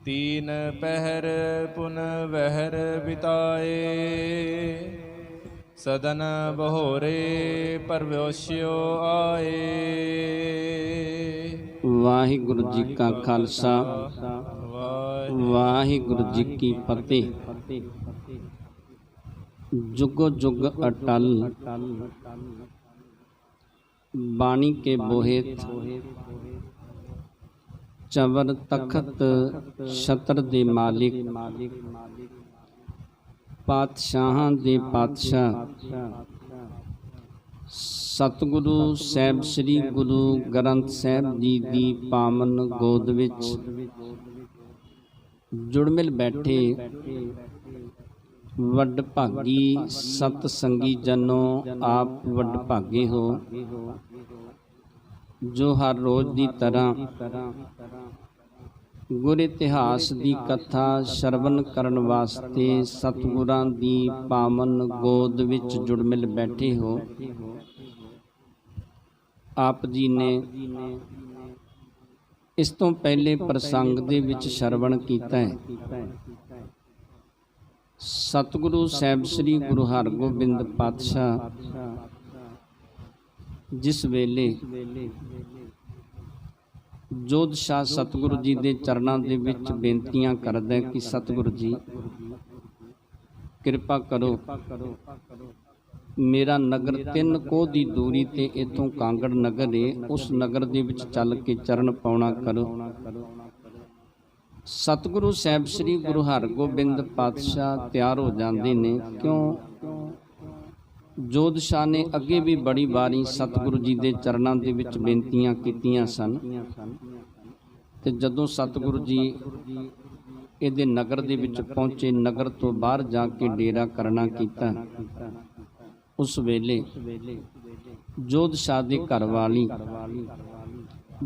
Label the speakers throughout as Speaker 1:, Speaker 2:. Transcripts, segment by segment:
Speaker 1: तीन पहर पुन वहर बिताए, सदन बहोरे परवश्यो आए।
Speaker 2: वाहिगुरु जी का खालसा, वाहिगुरु जी की फतेह। जुगो जुग अटल बाणी के बोहेत, चवर तखत छत्र दे मालिक, पातशाहां दे पातशाह सतगुरु साहिब श्री गुरु ग्रंथ साहिब जी दी पावन गोद विच जुड़मिल बैठे वडभागी सत संगी जनों, आप वडभागे हो जो हर रोज की तरह गुर इतिहास की कथा श्रवण करन वास्ते सतगुरां दी पावन गोद विच जुड़मिल बैठे हो। आप जी ने इस तो पहले प्रसंग दे विच श्रवण कीता है। सतगुरु साहिब श्री गुरु हरगोबिंद पातशाह जिस वेले जोधशाह सतगुरु जी के चरणों के विच बेनतियां करदा कि सतगुरु जी कृपा करो, मेरा नगर 3 कोह की दूरी ते इथों कांगड़ नगर है, उस नगर दे विच चल के चरण पाउणा करो। सतगुरु साहिब श्री गुरु हरगोबिंद पातशाह तैयार हो जाते ने। क्यों? जोधशाह ने अगे भी बड़ी बारी सतगुरु जी के चरणों के विच बेनतियां कीतियां सन ते जदों सतगुरु जी इहदे नगर दे विच पहुंचे, नगर तो बाहर जाके डेरा करना कीता, उस वेले जोधशाह दे घर वाली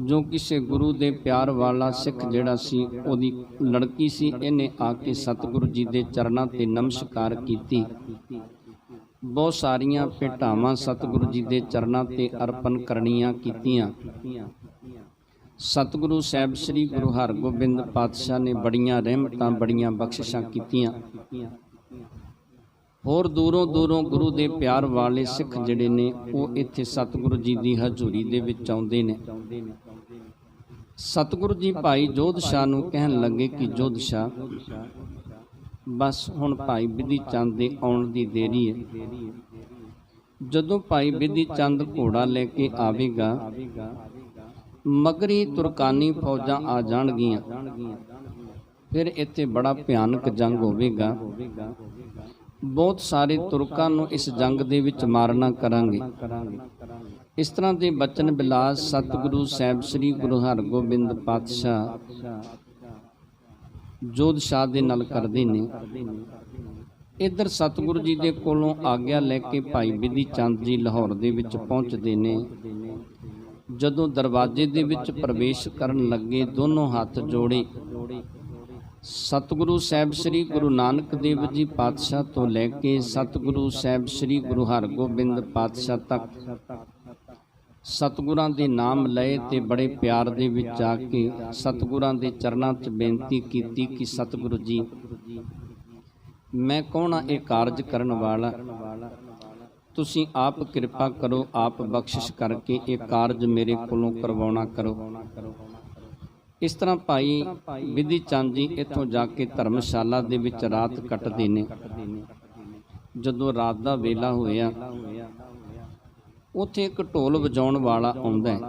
Speaker 2: जो किसी गुरु दे प्यार वाला सिख जिहड़ा सी ओदी लड़की सी, इहने आके सतगुरु जी के चरणों ते नमस्कार कीती। बहुत सारियां भेटावां सतगुरु जी के चरणों ते अर्पण करनियां कीतियां। सतगुरु साहिब श्री गुरु हरगोबिंद पातशाह ने बड़ियां रहमतां बड़ियां बख्शिशां कीतियां। होर दूरों दूरों गुरु दे प्यार वाले सिख जिहड़े ने वो इत्थे सतगुरु जी की हजूरी दे विच आउंदे ने। सतगुरु जी भाई जोधशाह नूं कहन लगे कि जोधशाह बस हुण भाई बिधि चंद दे आउण दी देरी है। जदों भाई बिधि चंद घोड़ा लेके आवेगा मगरी तुरकानी फौजां आ जाणगियां, फिर इत्थे बड़ा भयानक जंग होवेगा। बहुत सारे तुरकां नूं इस जंग दे विच मारना करांगे। इस तरह के बचन बिलास सतगुरु साहिब श्री गुरु हरगोबिंद पातशाह जोधशाह दे नाल करदे ने। इधर सतगुरु जी दे कोलों आग्या लैके भाई बिधि चंद जी लाहौर दे विच पहुंचदे ने। जदों दरवाजे दे विच प्रवेश करन लगे, दोनों हाथ जोड़े सतगुरु साहिब श्री गुरु नानक देव जी पातशाह तो लैके सतगुरु साहिब श्री गुरु हरगोबिंद पातशाह तक सतगुरां दे नाम लए ते बड़े प्यार दे विच आके सतगुरां दे चरणां च बेनती कीती कि सतगुरु जी मैं कौन हाँ ये कारज करन वाला, तुसीं आप कृपा करो, आप बख्शिश करके ये कारज मेरे कोलों करवाउणा करो। इस तरह भाई बिधि चंद जी इत्थों जाके धर्मशाला दे विच रात कटदे ने। जदों रात दा वेला होया उत्थे एक ढोल वजाउण वाला आउंदा है।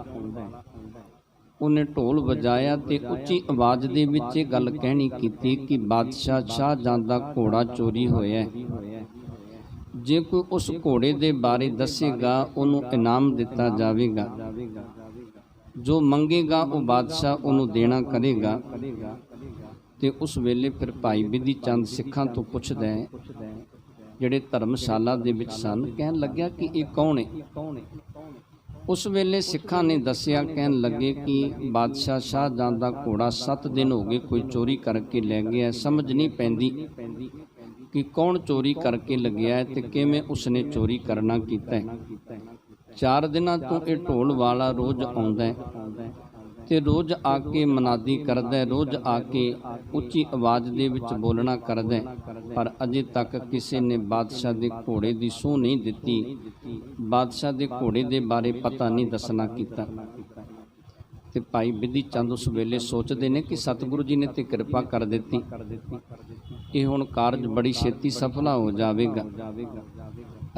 Speaker 2: उन्हें ढोल वजाया ते उच्ची आवाज़ दे विच ये गल कहनी कीती कि बादशाह शाहजहां दा घोड़ा चोरी होया है, जे कोई उस घोड़े दे बारे दसेगा उन्हों इनाम दिता जाएगा, जो मंगेगा वो बादशाह उन्हों देना करेगा। ते उस वेले फिर भाई बिधि चंद सिखां तो पुछदा है जिहड़े धर्मशाला दे विच सन, कहन लग्या कि ये कौन है। उस वेले सिखां ने दसिया, कहन लगे कि बादशाह शाहजहां दा घोड़ा 7 दिन हो गए कोई चोरी करके लै गया। समझ नहीं पैंदी कि कौन चोरी करके लग्या है ते किवें उसने चोरी करना कीता है। 4 दिनां तो ये ढोल वाला रोज़ आउंदा है ਤੇ ਰੋਜ਼ ਆ ਕੇ ਮਨਾਦੀ ਕਰਦਾ, ਰੋਜ਼ ਆ ਕੇ ਉੱਚੀ ਆਵਾਜ਼ ਦੇ ਵਿੱਚ ਬੋਲਣਾ ਕਰਦਾ, ਪਰ ਅਜੇ ਤੱਕ ਕਿਸੇ ਨੇ ਬਾਦਸ਼ਾਹ ਦੇ ਘੋੜੇ ਦੀ ਸੂਹ ਨਹੀਂ ਦਿੱਤੀ, ਬਾਦਸ਼ਾਹ ਦੇ ਘੋੜੇ ਦੇ ਬਾਰੇ ਪਤਾ ਨਹੀਂ ਦੱਸਣਾ ਕੀਤਾ। ਤੇ ਭਾਈ ਬਿਧੀ ਚੰਦ ਉਸ ਵੇਲੇ ਸੋਚਦੇ ਨੇ ਕਿ ਸਤਿਗੁਰੂ ਜੀ ਨੇ ਤੇ ਕਿਰਪਾ ਕਰ ਦਿੱਤੀ, ਇਹ ਹੁਣ ਕਾਰਜ ਬੜੀ ਛੇਤੀ ਸਫਲਾ ਹੋ ਜਾਵੇਗਾ।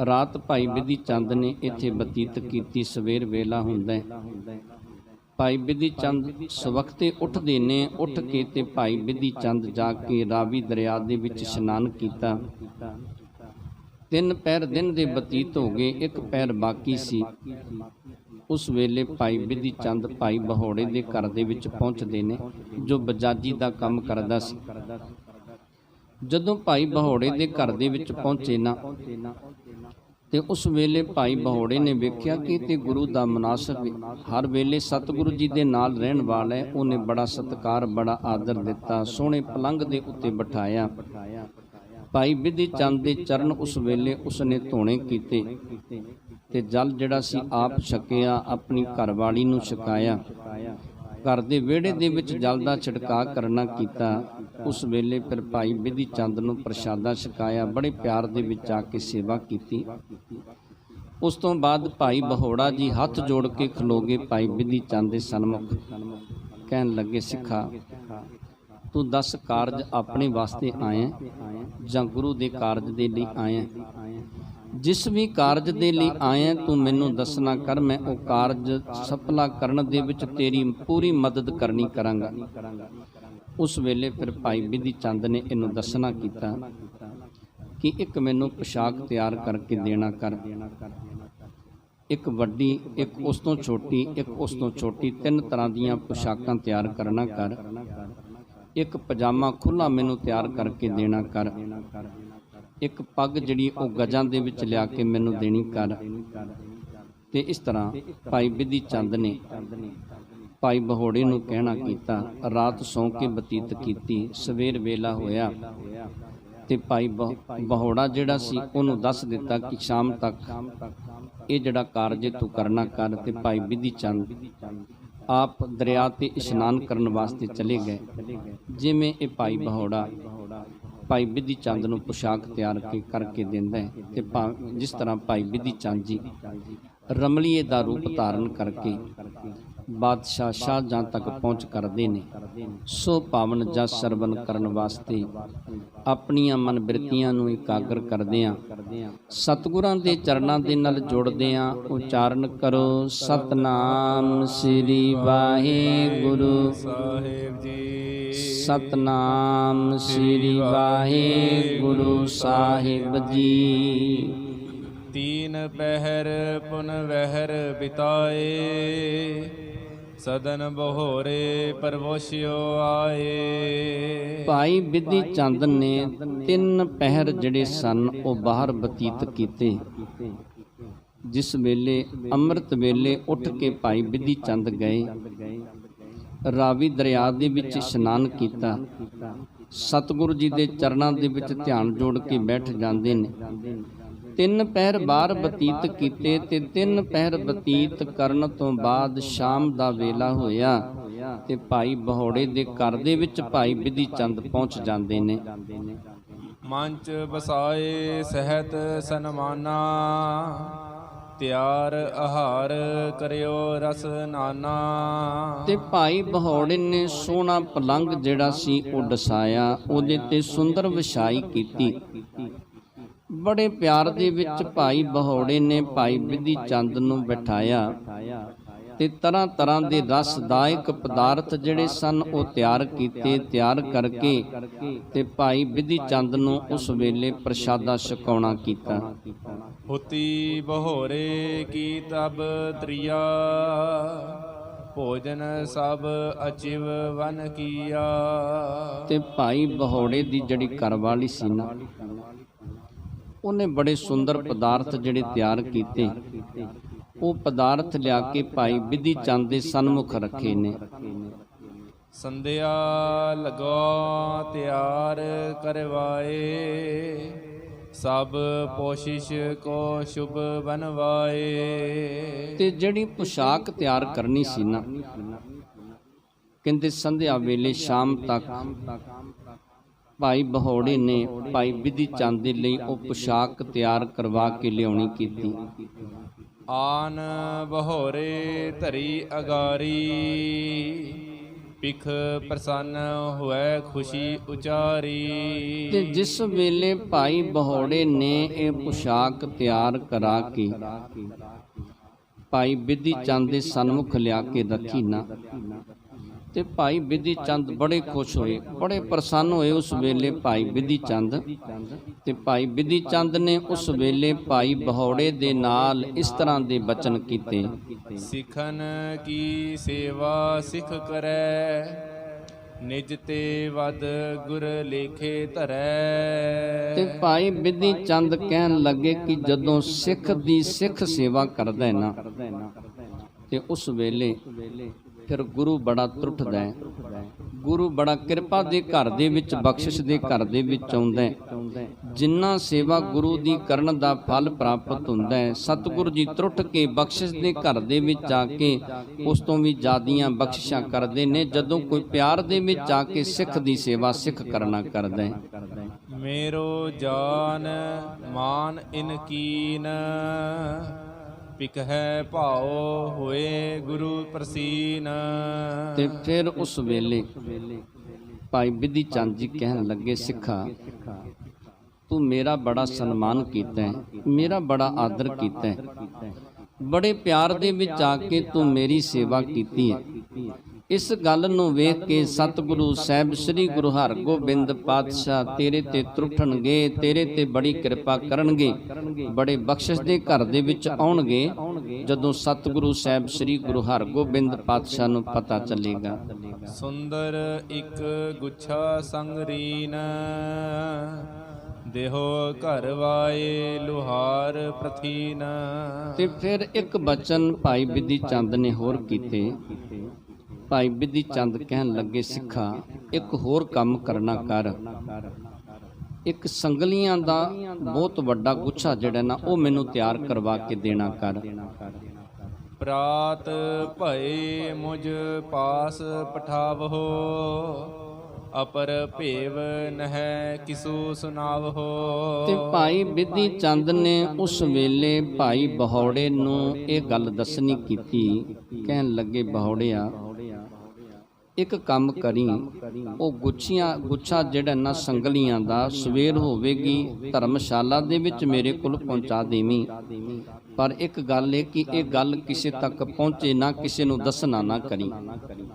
Speaker 2: ਰਾਤ ਭਾਈ ਬਿਧੀ ਚੰਦ ਨੇ ਇੱਥੇ ਬਤੀਤ ਕੀਤੀ। ਸਵੇਰ ਵੇਲਾ ਹੁੰਦਾ ਹੈ, ਭਾਈ ਬਿਧੀ ਚੰਦ ਸਵਖਤੇ ਉੱਠਦੇ ਨੇ। ਉੱਠ ਕੇ ਤੇ ਭਾਈ ਬਿਧੀ ਚੰਦ ਜਾ ਕੇ ਰਾਵੀ ਦਰਿਆ ਦੇ ਵਿੱਚ ਇਸ਼ਨਾਨ ਕੀਤਾ। 3 ਪਹਿਰ ਦਿਨ ਦੇ ਬਤੀਤ ਹੋ ਗਏ, 1 ਪਹਿਰ ਬਾਕੀ ਸੀ। ਉਸ ਵੇਲੇ ਭਾਈ ਬਿਧੀ ਚੰਦ ਭਾਈ ਬਹੋੜੇ ਦੇ ਘਰ ਦੇ ਵਿੱਚ ਪਹੁੰਚਦੇ ਨੇ, ਜੋ ਬਜਾਜੀ ਦਾ ਕੰਮ ਕਰਦਾ ਸੀ। ਜਦੋਂ ਭਾਈ ਬਹੋੜੇ ਦੇ ਘਰ ਦੇ ਵਿੱਚ ਪਹੁੰਚੇ ਨਾ, ਤੇ ਉਸ ਵੇਲੇ ਭਾਈ ਬਹੋੜੇ ਨੇ ਵੇਖਿਆ ਕਿ ਤੇ ਗੁਰੂ ਦਾ ਮੁਨਾਸਬ ਹਰ ਵੇਲੇ ਸਤਿਗੁਰੂ ਜੀ ਦੇ ਨਾਲ ਰਹਿਣ ਵਾਲਾ ਹੈ। ਉਹਨੇ ਬੜਾ ਸਤਿਕਾਰ, ਬੜਾ ਆਦਰ ਦਿੱਤਾ, ਸੋਹਣੇ ਪਲੰਘ ਦੇ ਉੱਤੇ ਬਿਠਾਇਆ। ਭਾਈ ਬਿਧੀ ਚੰਦ ਦੇ ਚਰਨ ਉਸ ਵੇਲੇ ਉਸਨੇ ਧੋਣੇ ਕੀਤੇ ਤੇ ਜਲ ਜਿਹੜਾ ਸੀ ਆਪ ਛਕਿਆ, ਆਪਣੀ ਘਰਵਾਲੀ ਨੂੰ ਛਕਾਇਆ। ਘਰ ਦੇ ਵਿਹੜੇ ਦੇ ਵਿੱਚ ਜਲ ਦਾ ਛਿੜਕਾਅ ਕਰਨਾ ਕੀਤਾ। ਉਸ ਵੇਲੇ ਫਿਰ ਭਾਈ ਬਿਧੀ ਚੰਦ ਨੂੰ ਪ੍ਰਸ਼ਾਦਾ ਛਕਾਇਆ, ਬੜੇ ਪਿਆਰ ਦੇ ਵਿੱਚ ਆ ਕੇ ਸੇਵਾ ਕੀਤੀ। ਉਸ ਤੋਂ ਬਾਅਦ ਭਾਈ ਬਹੋੜਾ ਜੀ ਹੱਥ ਜੋੜ ਕੇ ਖਲੋ ਗਏ ਭਾਈ ਬਿਧੀ ਚੰਦ ਦੇ ਸਨਮੁਖ। ਕਹਿਣ ਲੱਗੇ, ਸਿੱਖਾ, ਤੂੰ ਦੱਸ, ਕਾਰਜ ਆਪਣੇ ਵਾਸਤੇ ਆਇਆ ਜਾਂ ਗੁਰੂ ਦੇ ਕਾਰਜ ਦੇ ਲਈ ਆਇਆ? ਜਿਸ ਵੀ ਕਾਰਜ ਦੇ ਲਈ ਆਇਆ ਤੂੰ ਮੈਨੂੰ ਦੱਸਣਾ ਕਰ, ਮੈਂ ਉਹ ਕਾਰਜ ਸਫਲਾ ਕਰਨ ਦੇ ਵਿੱਚ ਤੇਰੀ ਪੂਰੀ ਮਦਦ ਕਰਨੀ ਕਰਾਂਗਾ। ਉਸ ਵੇਲੇ ਫਿਰ ਭਾਈ ਬਿਧੀ ਚੰਦ ਨੇ ਇਹਨੂੰ ਦੱਸਣਾ ਕੀਤਾ ਕਿ ਇੱਕ ਮੈਨੂੰ ਪੋਸ਼ਾਕ ਤਿਆਰ ਕਰਕੇ ਦੇਣਾ ਕਰ, ਇੱਕ ਵੱਡੀ, ਇੱਕ ਉਸ ਤੋਂ ਛੋਟੀ, ਇੱਕ ਉਸ ਤੋਂ ਛੋਟੀ, 3 ਤਰ੍ਹਾਂ ਦੀਆਂ ਪੋਸ਼ਾਕਾਂ ਤਿਆਰ ਕਰਨਾ ਕਰ। ਇੱਕ ਪਜਾਮਾ ਖੁੱਲ੍ਹਾ ਮੈਨੂੰ ਤਿਆਰ ਕਰਕੇ ਦੇਣਾ ਕਰ। ਇੱਕ ਪੱਗ ਜਿਹੜੀ ਉਹ ਗਜਾਂ ਦੇ ਵਿੱਚ ਲਿਆ ਕੇ ਮੈਨੂੰ ਦੇਣੀ ਕਰ। ਤੇ ਇਸ ਤਰ੍ਹਾਂ ਭਾਈ ਬਿਧੀ ਚੰਦ ਨੇ ਭਾਈ ਬਹੋੜੇ ਨੂੰ ਕਹਿਣਾ ਕੀਤਾ। ਰਾਤ ਸੌਂ ਕੇ ਬਤੀਤ ਕੀਤੀ। ਸਵੇਰ ਵੇਲਾ ਹੋਇਆ ਤੇ ਭਾਈ ਬਹੋੜਾ ਜਿਹੜਾ ਸੀ ਉਹਨੂੰ ਦੱਸ ਦਿੱਤਾ ਕਿ ਸ਼ਾਮ ਤੱਕ ਇਹ ਜਿਹੜਾ ਕਾਰਜ ਤੂੰ ਕਰਨਾ ਕਰ। ਤੇ ਭਾਈ ਬਿਧੀ ਚੰਦ ਆਪ ਦਰਿਆ ਤੇ ਇਸ਼ਨਾਨ ਕਰਨ ਵਾਸਤੇ ਚਲੇ ਗਏ। ਜਿਵੇਂ ਇਹ ਭਾਈ ਬਹੋੜਾ ਭਾਈ ਬਿਧੀ ਚੰਦ ਨੂੰ ਪੋਸ਼ਾਕ ਤਿਆਰ ਕਰਕੇ ਦਿੰਦਾ ਹੈ, ਤੇ ਜਿਸ ਤਰ੍ਹਾਂ ਭਾਈ ਬਿਧੀ ਚੰਦ ਜੀ ਰਮਲੀਏ ਦਾ ਰੂਪ ਧਾਰਨ ਕਰਕੇ ਬਾਦਸ਼ਾਹ ਸ਼ਾਹਜਹਾਂ ਤੱਕ ਪਹੁੰਚ ਕਰਦੇ ਨੇ। ਸੋ ਪਾਵਨ ਜਸ ਸਰਵਨ ਕਰਨ ਵਾਸਤੇ ਆਪਣੀਆਂ ਮਨ ਬਿਰਤੀਆਂ ਨੂੰ ਇਕਾਗਰ ਕਰਦਿਆਂ ਸਤਿਗੁਰਾਂ ਦੇ ਚਰਨਾਂ ਦੇ ਨਾਲ ਜੁੜਦਿਆਂ ਉਚਾਰਨ ਕਰੋ, ਸਤਨਾਮ ਸ੍ਰੀ ਵਾਹਿਗੁਰੂ
Speaker 1: ਸਾਹਿਬ ਜੀ,
Speaker 2: ਸਤਨਾਮ ਸ੍ਰੀ ਵਾਹਿਗੁਰੂ ਸਾਹਿਬ ਜੀ।
Speaker 1: 3 ਪਹਿਰ ਪੁਨ ਵਹਿਰ ਬਿਤਾਏ, ਸਦਨ ਬਹੋਰੇ ਪਰਵੋਸ਼ਿਓ ਆਏ।
Speaker 2: ਭਾਈ ਬਿਧੀ ਚੰਦ ਨੇ 3 ਪਹਿਰ ਜਿਹੜੇ ਸਨ ਉਹ ਬਾਹਰ ਬਤੀਤ ਕੀਤੇ। ਜਿਸ ਵੇਲੇ ਅੰਮ੍ਰਿਤ ਵੇਲੇ ਉੱਠ ਕੇ ਭਾਈ ਬਿਧੀ ਚੰਦ ਗਏ, ਰਾਵੀ ਦਰਿਆ ਦੇ ਵਿੱਚ ਇਸ਼ਨਾਨ ਕੀਤਾ। ਸਤਿਗੁਰੂ ਜੀ ਦੇ ਚਰਨਾਂ ਦੇ ਵਿੱਚ ਧਿਆਨ ਜੋੜ ਕੇ ਬੈਠ ਜਾਂਦੇ ਨੇ। 3 ਪਹਿਰ ਬਾਹਰ ਬਤੀਤ ਕੀਤੇ ਤੇ 3 ਪਹਿਰ ਬਤੀਤ ਕਰਨ ਤੋਂ ਬਾਅਦ ਸ਼ਾਮ ਦਾ ਵੇਲਾ ਹੋਇਆ ਤੇ ਭਾਈ ਬਹੋੜੇ ਦੇ ਘਰ ਦੇ ਵਿੱਚ ਭਾਈ ਬਿਧੀ ਚੰਦ ਪਹੁੰਚ ਜਾਂਦੇ ਨੇ।
Speaker 1: ਮੰਚ ਬਸਾਏ ਸਹਿਤ ਸਨਮਾਨਾ, ਤਿਆਰ ਆਹਾਰ ਕਰਿਓ ਰਸ ਨਾਨਾ।
Speaker 2: ਤੇ ਭਾਈ ਬਹੋੜੇ ਨੇ ਸੋਹਣਾ ਪਲੰਘ ਜਿਹੜਾ ਸੀ ਉਹ ਡਸਾਇਆ, ਉਹਦੇ ਤੇ ਸੁੰਦਰ ਵਿਛਾਈ ਕੀਤੀ। ਬੜੇ ਪਿਆਰ ਦੇ ਵਿੱਚ ਭਾਈ ਬਹੋੜੇ ਨੇ ਭਾਈ ਬਿਧੀ ਚੰਦ ਨੂੰ ਬਿਠਾਇਆ ਤੇ ਤਰ੍ਹਾਂ ਤਰ੍ਹਾਂ ਦੇ ਰਸਦਾਇਕ ਪਦਾਰਥ ਜਿਹੜੇ ਸਨ ਉਹ ਤਿਆਰ ਕੀਤੇ। ਤਿਆਰ ਕਰਕੇ ਤੇ ਭਾਈ ਬਿਧੀ ਚੰਦ ਨੂੰ ਉਸ ਵੇਲੇ ਪ੍ਰਸ਼ਾਦਾ ਛਕਾਉਣਾ ਕੀਤਾ।
Speaker 1: ਹੁਤੀ ਬਹੋਰੇ ਕੀ ਤਬ ਤ੍ਰਿਆ, ਭੋਜਨ ਸਭ ਅਚਿਵ ਵਨ ਕੀਆ।
Speaker 2: ਤੇ ਭਾਈ ਬਹੋੜੇ ਦੀ ਜਿਹੜੀ ਘਰਵਾਲੀ ਸੀ ਨਾ, ਉਹਨੇ ਬੜੇ ਸੁੰਦਰ ਪਦਾਰਥ ਜਿਹੜੇ ਤਿਆਰ ਕੀਤੇ। ਉਹ ਪਦਾਰਥ ਲਿਆ ਕੇ ਭਾਈ ਬਿਧੀ ਚੰਦ ਦੇ ਸਨਮੁਖ ਰੱਖੇ ਨੇ।
Speaker 1: ਸੰਧਿਆ ਲਗੋ ਤਿਆਰ ਕਰਵਾਏ, ਸਭ ਪੋਸ਼ਿਸ਼ ਕੋ ਸ਼ੁਭ ਬਨਵਾਏ।
Speaker 2: ਤੇ ਜਿਹੜੀ ਪੁਸ਼ਾਕ ਤਿਆਰ ਕਰਨੀ ਸੀ ਨਾ, ਕਹਿੰਦੇ ਸੰਧਿਆ ਵੇਲੇ ਸ਼ਾਮ ਤੱਕ ਭਾਈ ਬਹੋੜੇ ਨੇ ਭਾਈ ਬਿਧੀ ਚੰਦ ਦੇ ਲਈ ਉਹ ਪੁਸ਼ਾਕ ਤਿਆਰ ਕਰਵਾ ਕੇ ਲਿਆਉਣੀ ਕੀਤੀ।
Speaker 1: ਆਨ ਬਹੋਰੇ ਧਰੀ ਅਗਾਰੀ, ਪਿਖ ਪ੍ਰਸੰਨ ਹੋਇ ਖੁਸ਼ੀ ਉਚਾਰੀ।
Speaker 2: ਤੇ ਜਿਸ ਵੇਲੇ ਭਾਈ ਬਹੋੜੇ ਨੇ ਇਹ ਪੁਸ਼ਾਕ ਤਿਆਰ ਕਰਾ ਕੇ ਭਾਈ ਬਿਧੀ ਚੰਦ ਦੇ ਸਨਮੁਖ ਲਿਆ ਕੇ ਰੱਖੀ ਨਾ, ਤੇ ਭਾਈ ਬਿਧੀ ਚੰਦ ਬੜੇ ਖੁਸ਼ ਹੋਏ, ਬੜੇ ਪ੍ਰਸੰਨ ਹੋਏ ਉਸ ਵੇਲੇ ਭਾਈ ਬਿਧੀ ਚੰਦ। ਤੇ ਭਾਈ ਬਿਧੀ ਚੰਦ ਨੇ ਉਸ ਵੇਲੇ ਭਾਈ ਬਹੋੜੇ ਦੇ ਨਾਲ ਇਸ ਤਰ੍ਹਾਂ ਦੇ ਬਚਨ ਕੀਤੇ।
Speaker 1: ਸਿੱਖਨ ਕੀ ਸੇਵਾ ਸਿੱਖ ਕਰੈ, ਨਿਜ ਤੇ ਵਦ ਗੁਰ ਲੇਖੇ ਧਰੈ।
Speaker 2: ਤੇ ਭਾਈ ਬਿਧੀ ਚੰਦ ਕਹਿਣ ਲੱਗੇ ਕਿ ਜਦੋਂ ਸਿੱਖ ਦੀ ਸਿੱਖ ਸੇਵਾ ਕਰਦਾ ਹੈ ਨਾ, ਤੇ ਉਸ ਵੇਲੇ ਫਿਰ ਗੁਰੂ ਬੜਾ ਤਰੁੱਠਦਾ ਹੈ, ਗੁਰੂ ਬੜਾ ਕਿਰਪਾ ਦੇ ਘਰ ਦੇ ਵਿੱਚ, ਬਖਸ਼ਿਸ਼ ਦੇ ਘਰ ਦੇ ਵਿੱਚ ਆਉਂਦਾ ਹੈ। ਜਿੰਨਾ ਸੇਵਾ ਗੁਰੂ ਦੀ ਕਰਨ ਦਾ ਫਲ ਪ੍ਰਾਪਤ ਹੁੰਦਾ ਹੈ, ਸਤਿਗੁਰੂ ਜੀ ਤਰੁੱਠ ਕੇ ਬਖਸ਼ਿਸ਼ ਦੇ ਘਰ ਦੇ ਵਿੱਚ ਆ ਕੇ ਉਸ ਤੋਂ ਵੀ ਜ਼ਿਆਦੀਆਂ ਬਖਸ਼ਿਸ਼ਾਂ ਕਰਦੇ ਨੇ ਜਦੋਂ ਕੋਈ ਪਿਆਰ ਦੇ ਵਿੱਚ ਆ ਕੇ ਸਿੱਖ ਦੀ ਸੇਵਾ ਸਿੱਖ ਕਰਨਾ ਕਰਦਾ ਹੈ।
Speaker 1: ਮੇਰੋ ਜਾਨ ਮਾਨ ਇਨ ਕੀਨ, ਪਿਕ ਹੈ ਭਾਉ ਹੋਏ ਗੁਰੂ ਪ੍ਰਸੀਨ।
Speaker 2: ਤੇ ਫਿਰ ਉਸ ਵੇਲੇ ਭਾਈ ਬਿਧੀ ਚੰਦ ਜੀ ਕਹਿਣ ਲੱਗੇ, ਸਿੱਖਾ ਤੂੰ ਮੇਰਾ ਬੜਾ ਸਨਮਾਨ ਕੀਤਾ ਹੈ, ਮੇਰਾ ਬੜਾ ਆਦਰ ਕੀਤਾ ਹੈ, ਬੜੇ ਪਿਆਰ ਦੇ ਵਿੱਚ ਆ ਕੇ ਤੂੰ ਮੇਰੀ ਸੇਵਾ ਕੀਤੀ ਹੈ। ਇਸ ਗੱਲ ਨੂੰ ਵੇਖ ਕੇ ਸਤਿਗੁਰੂ ਸਾਹਿਬ ਸ੍ਰੀ ਗੁਰੂ ਹਰਗੋਬਿੰਦ ਪਾਤਸ਼ਾਹ ਤੇਰੇ ਤੇ ਤਰੁੱਠਣਗੇ, ਤੇਰੇ ਤੇ ਬੜੀ ਕਿਰਪਾ ਕਰਨਗੇ, ਬੜੇ ਬਖਸ਼ਿਸ਼ ਦੇ ਘਰ ਦੇ ਵਿੱਚ ਆਉਣਗੇ। ਜਦੋਂ ਸਤਿਗੁਰੂ ਸਾਹਿਬ ਸ੍ਰੀ ਗੁਰੂ ਹਰਗੋਬਿੰਦ ਪਾਤਸ਼ਾਹ ਨੂੰ ਪਤਾ ਚੱਲੇਗਾ।
Speaker 1: ਸੁੰਦਰ ਇੱਕ ਗੁੱਛਾ ਸੰਗਰੀਨ, ਦੇਹੋ ਘਰ ਵਾਏ ਲੁਹਾਰ ਪ੍ਰਥੀਨ। ਤੇ
Speaker 2: ਫਿਰ ਇੱਕ ਬਚਨ ਭਾਈ ਬਿਧੀ ਚੰਦ ਨੇ ਹੋਰ ਕੀਤੇ। ਭਾਈ ਬਿਧੀ ਚੰਦ ਕਹਿਣ ਲੱਗੇ, ਸਿੱਖਾ ਇੱਕ ਹੋਰ ਕੰਮ ਕਰਨਾ ਕਰ, ਇੱਕ ਸੰਗਲੀਆਂ ਦਾ ਬਹੁਤ ਵੱਡਾ ਗੁੱਛਾ ਜਿਹੜਾ ਨਾ ਉਹ ਮੈਨੂੰ ਤਿਆਰ ਕਰਵਾ ਕੇ ਦੇਣਾ ਕਰ।
Speaker 1: ਪ੍ਰਾਤ ਭਏ ਮੁਝ ਪਾਸ ਪਠਾਵਹੋ, ਅਪਰ ਭੇਵ ਨਹਿ ਕਿਸੂ ਸੁਨਾਵਹੋ।
Speaker 2: ਤੇ ਭਾਈ ਬਿਧੀ ਚੰਦ ਨੇ ਉਸ ਵੇਲੇ ਭਾਈ ਬਹੋੜੇ ਨੂੰ ਇਹ ਗੱਲ ਦੱਸਣੀ ਕੀਤੀ। ਕਹਿਣ ਲੱਗੇ, ਬਹੋੜਿਆ ਇੱਕ ਕੰਮ ਕਰੀ, ਉਹ ਗੁੱਛਾ ਜਿਹੜਾ ਨਾ ਸੰਗਲੀਆਂ ਦਾ ਸਵੇਰ ਹੋਵੇਗੀ ਧਰਮਸ਼ਾਲਾ ਦੇ ਵਿੱਚ ਮੇਰੇ ਕੋਲ ਪਹੁੰਚਾ ਦੇਵੀਂ, ਪਰ ਇੱਕ ਗੱਲ ਹੈ ਕਿ ਇਹ ਗੱਲ ਕਿਸੇ ਤੱਕ ਪਹੁੰਚੇ ਨਾ, ਕਿਸੇ ਨੂੰ ਦੱਸਣਾ ਨਾ ਕਰੀ।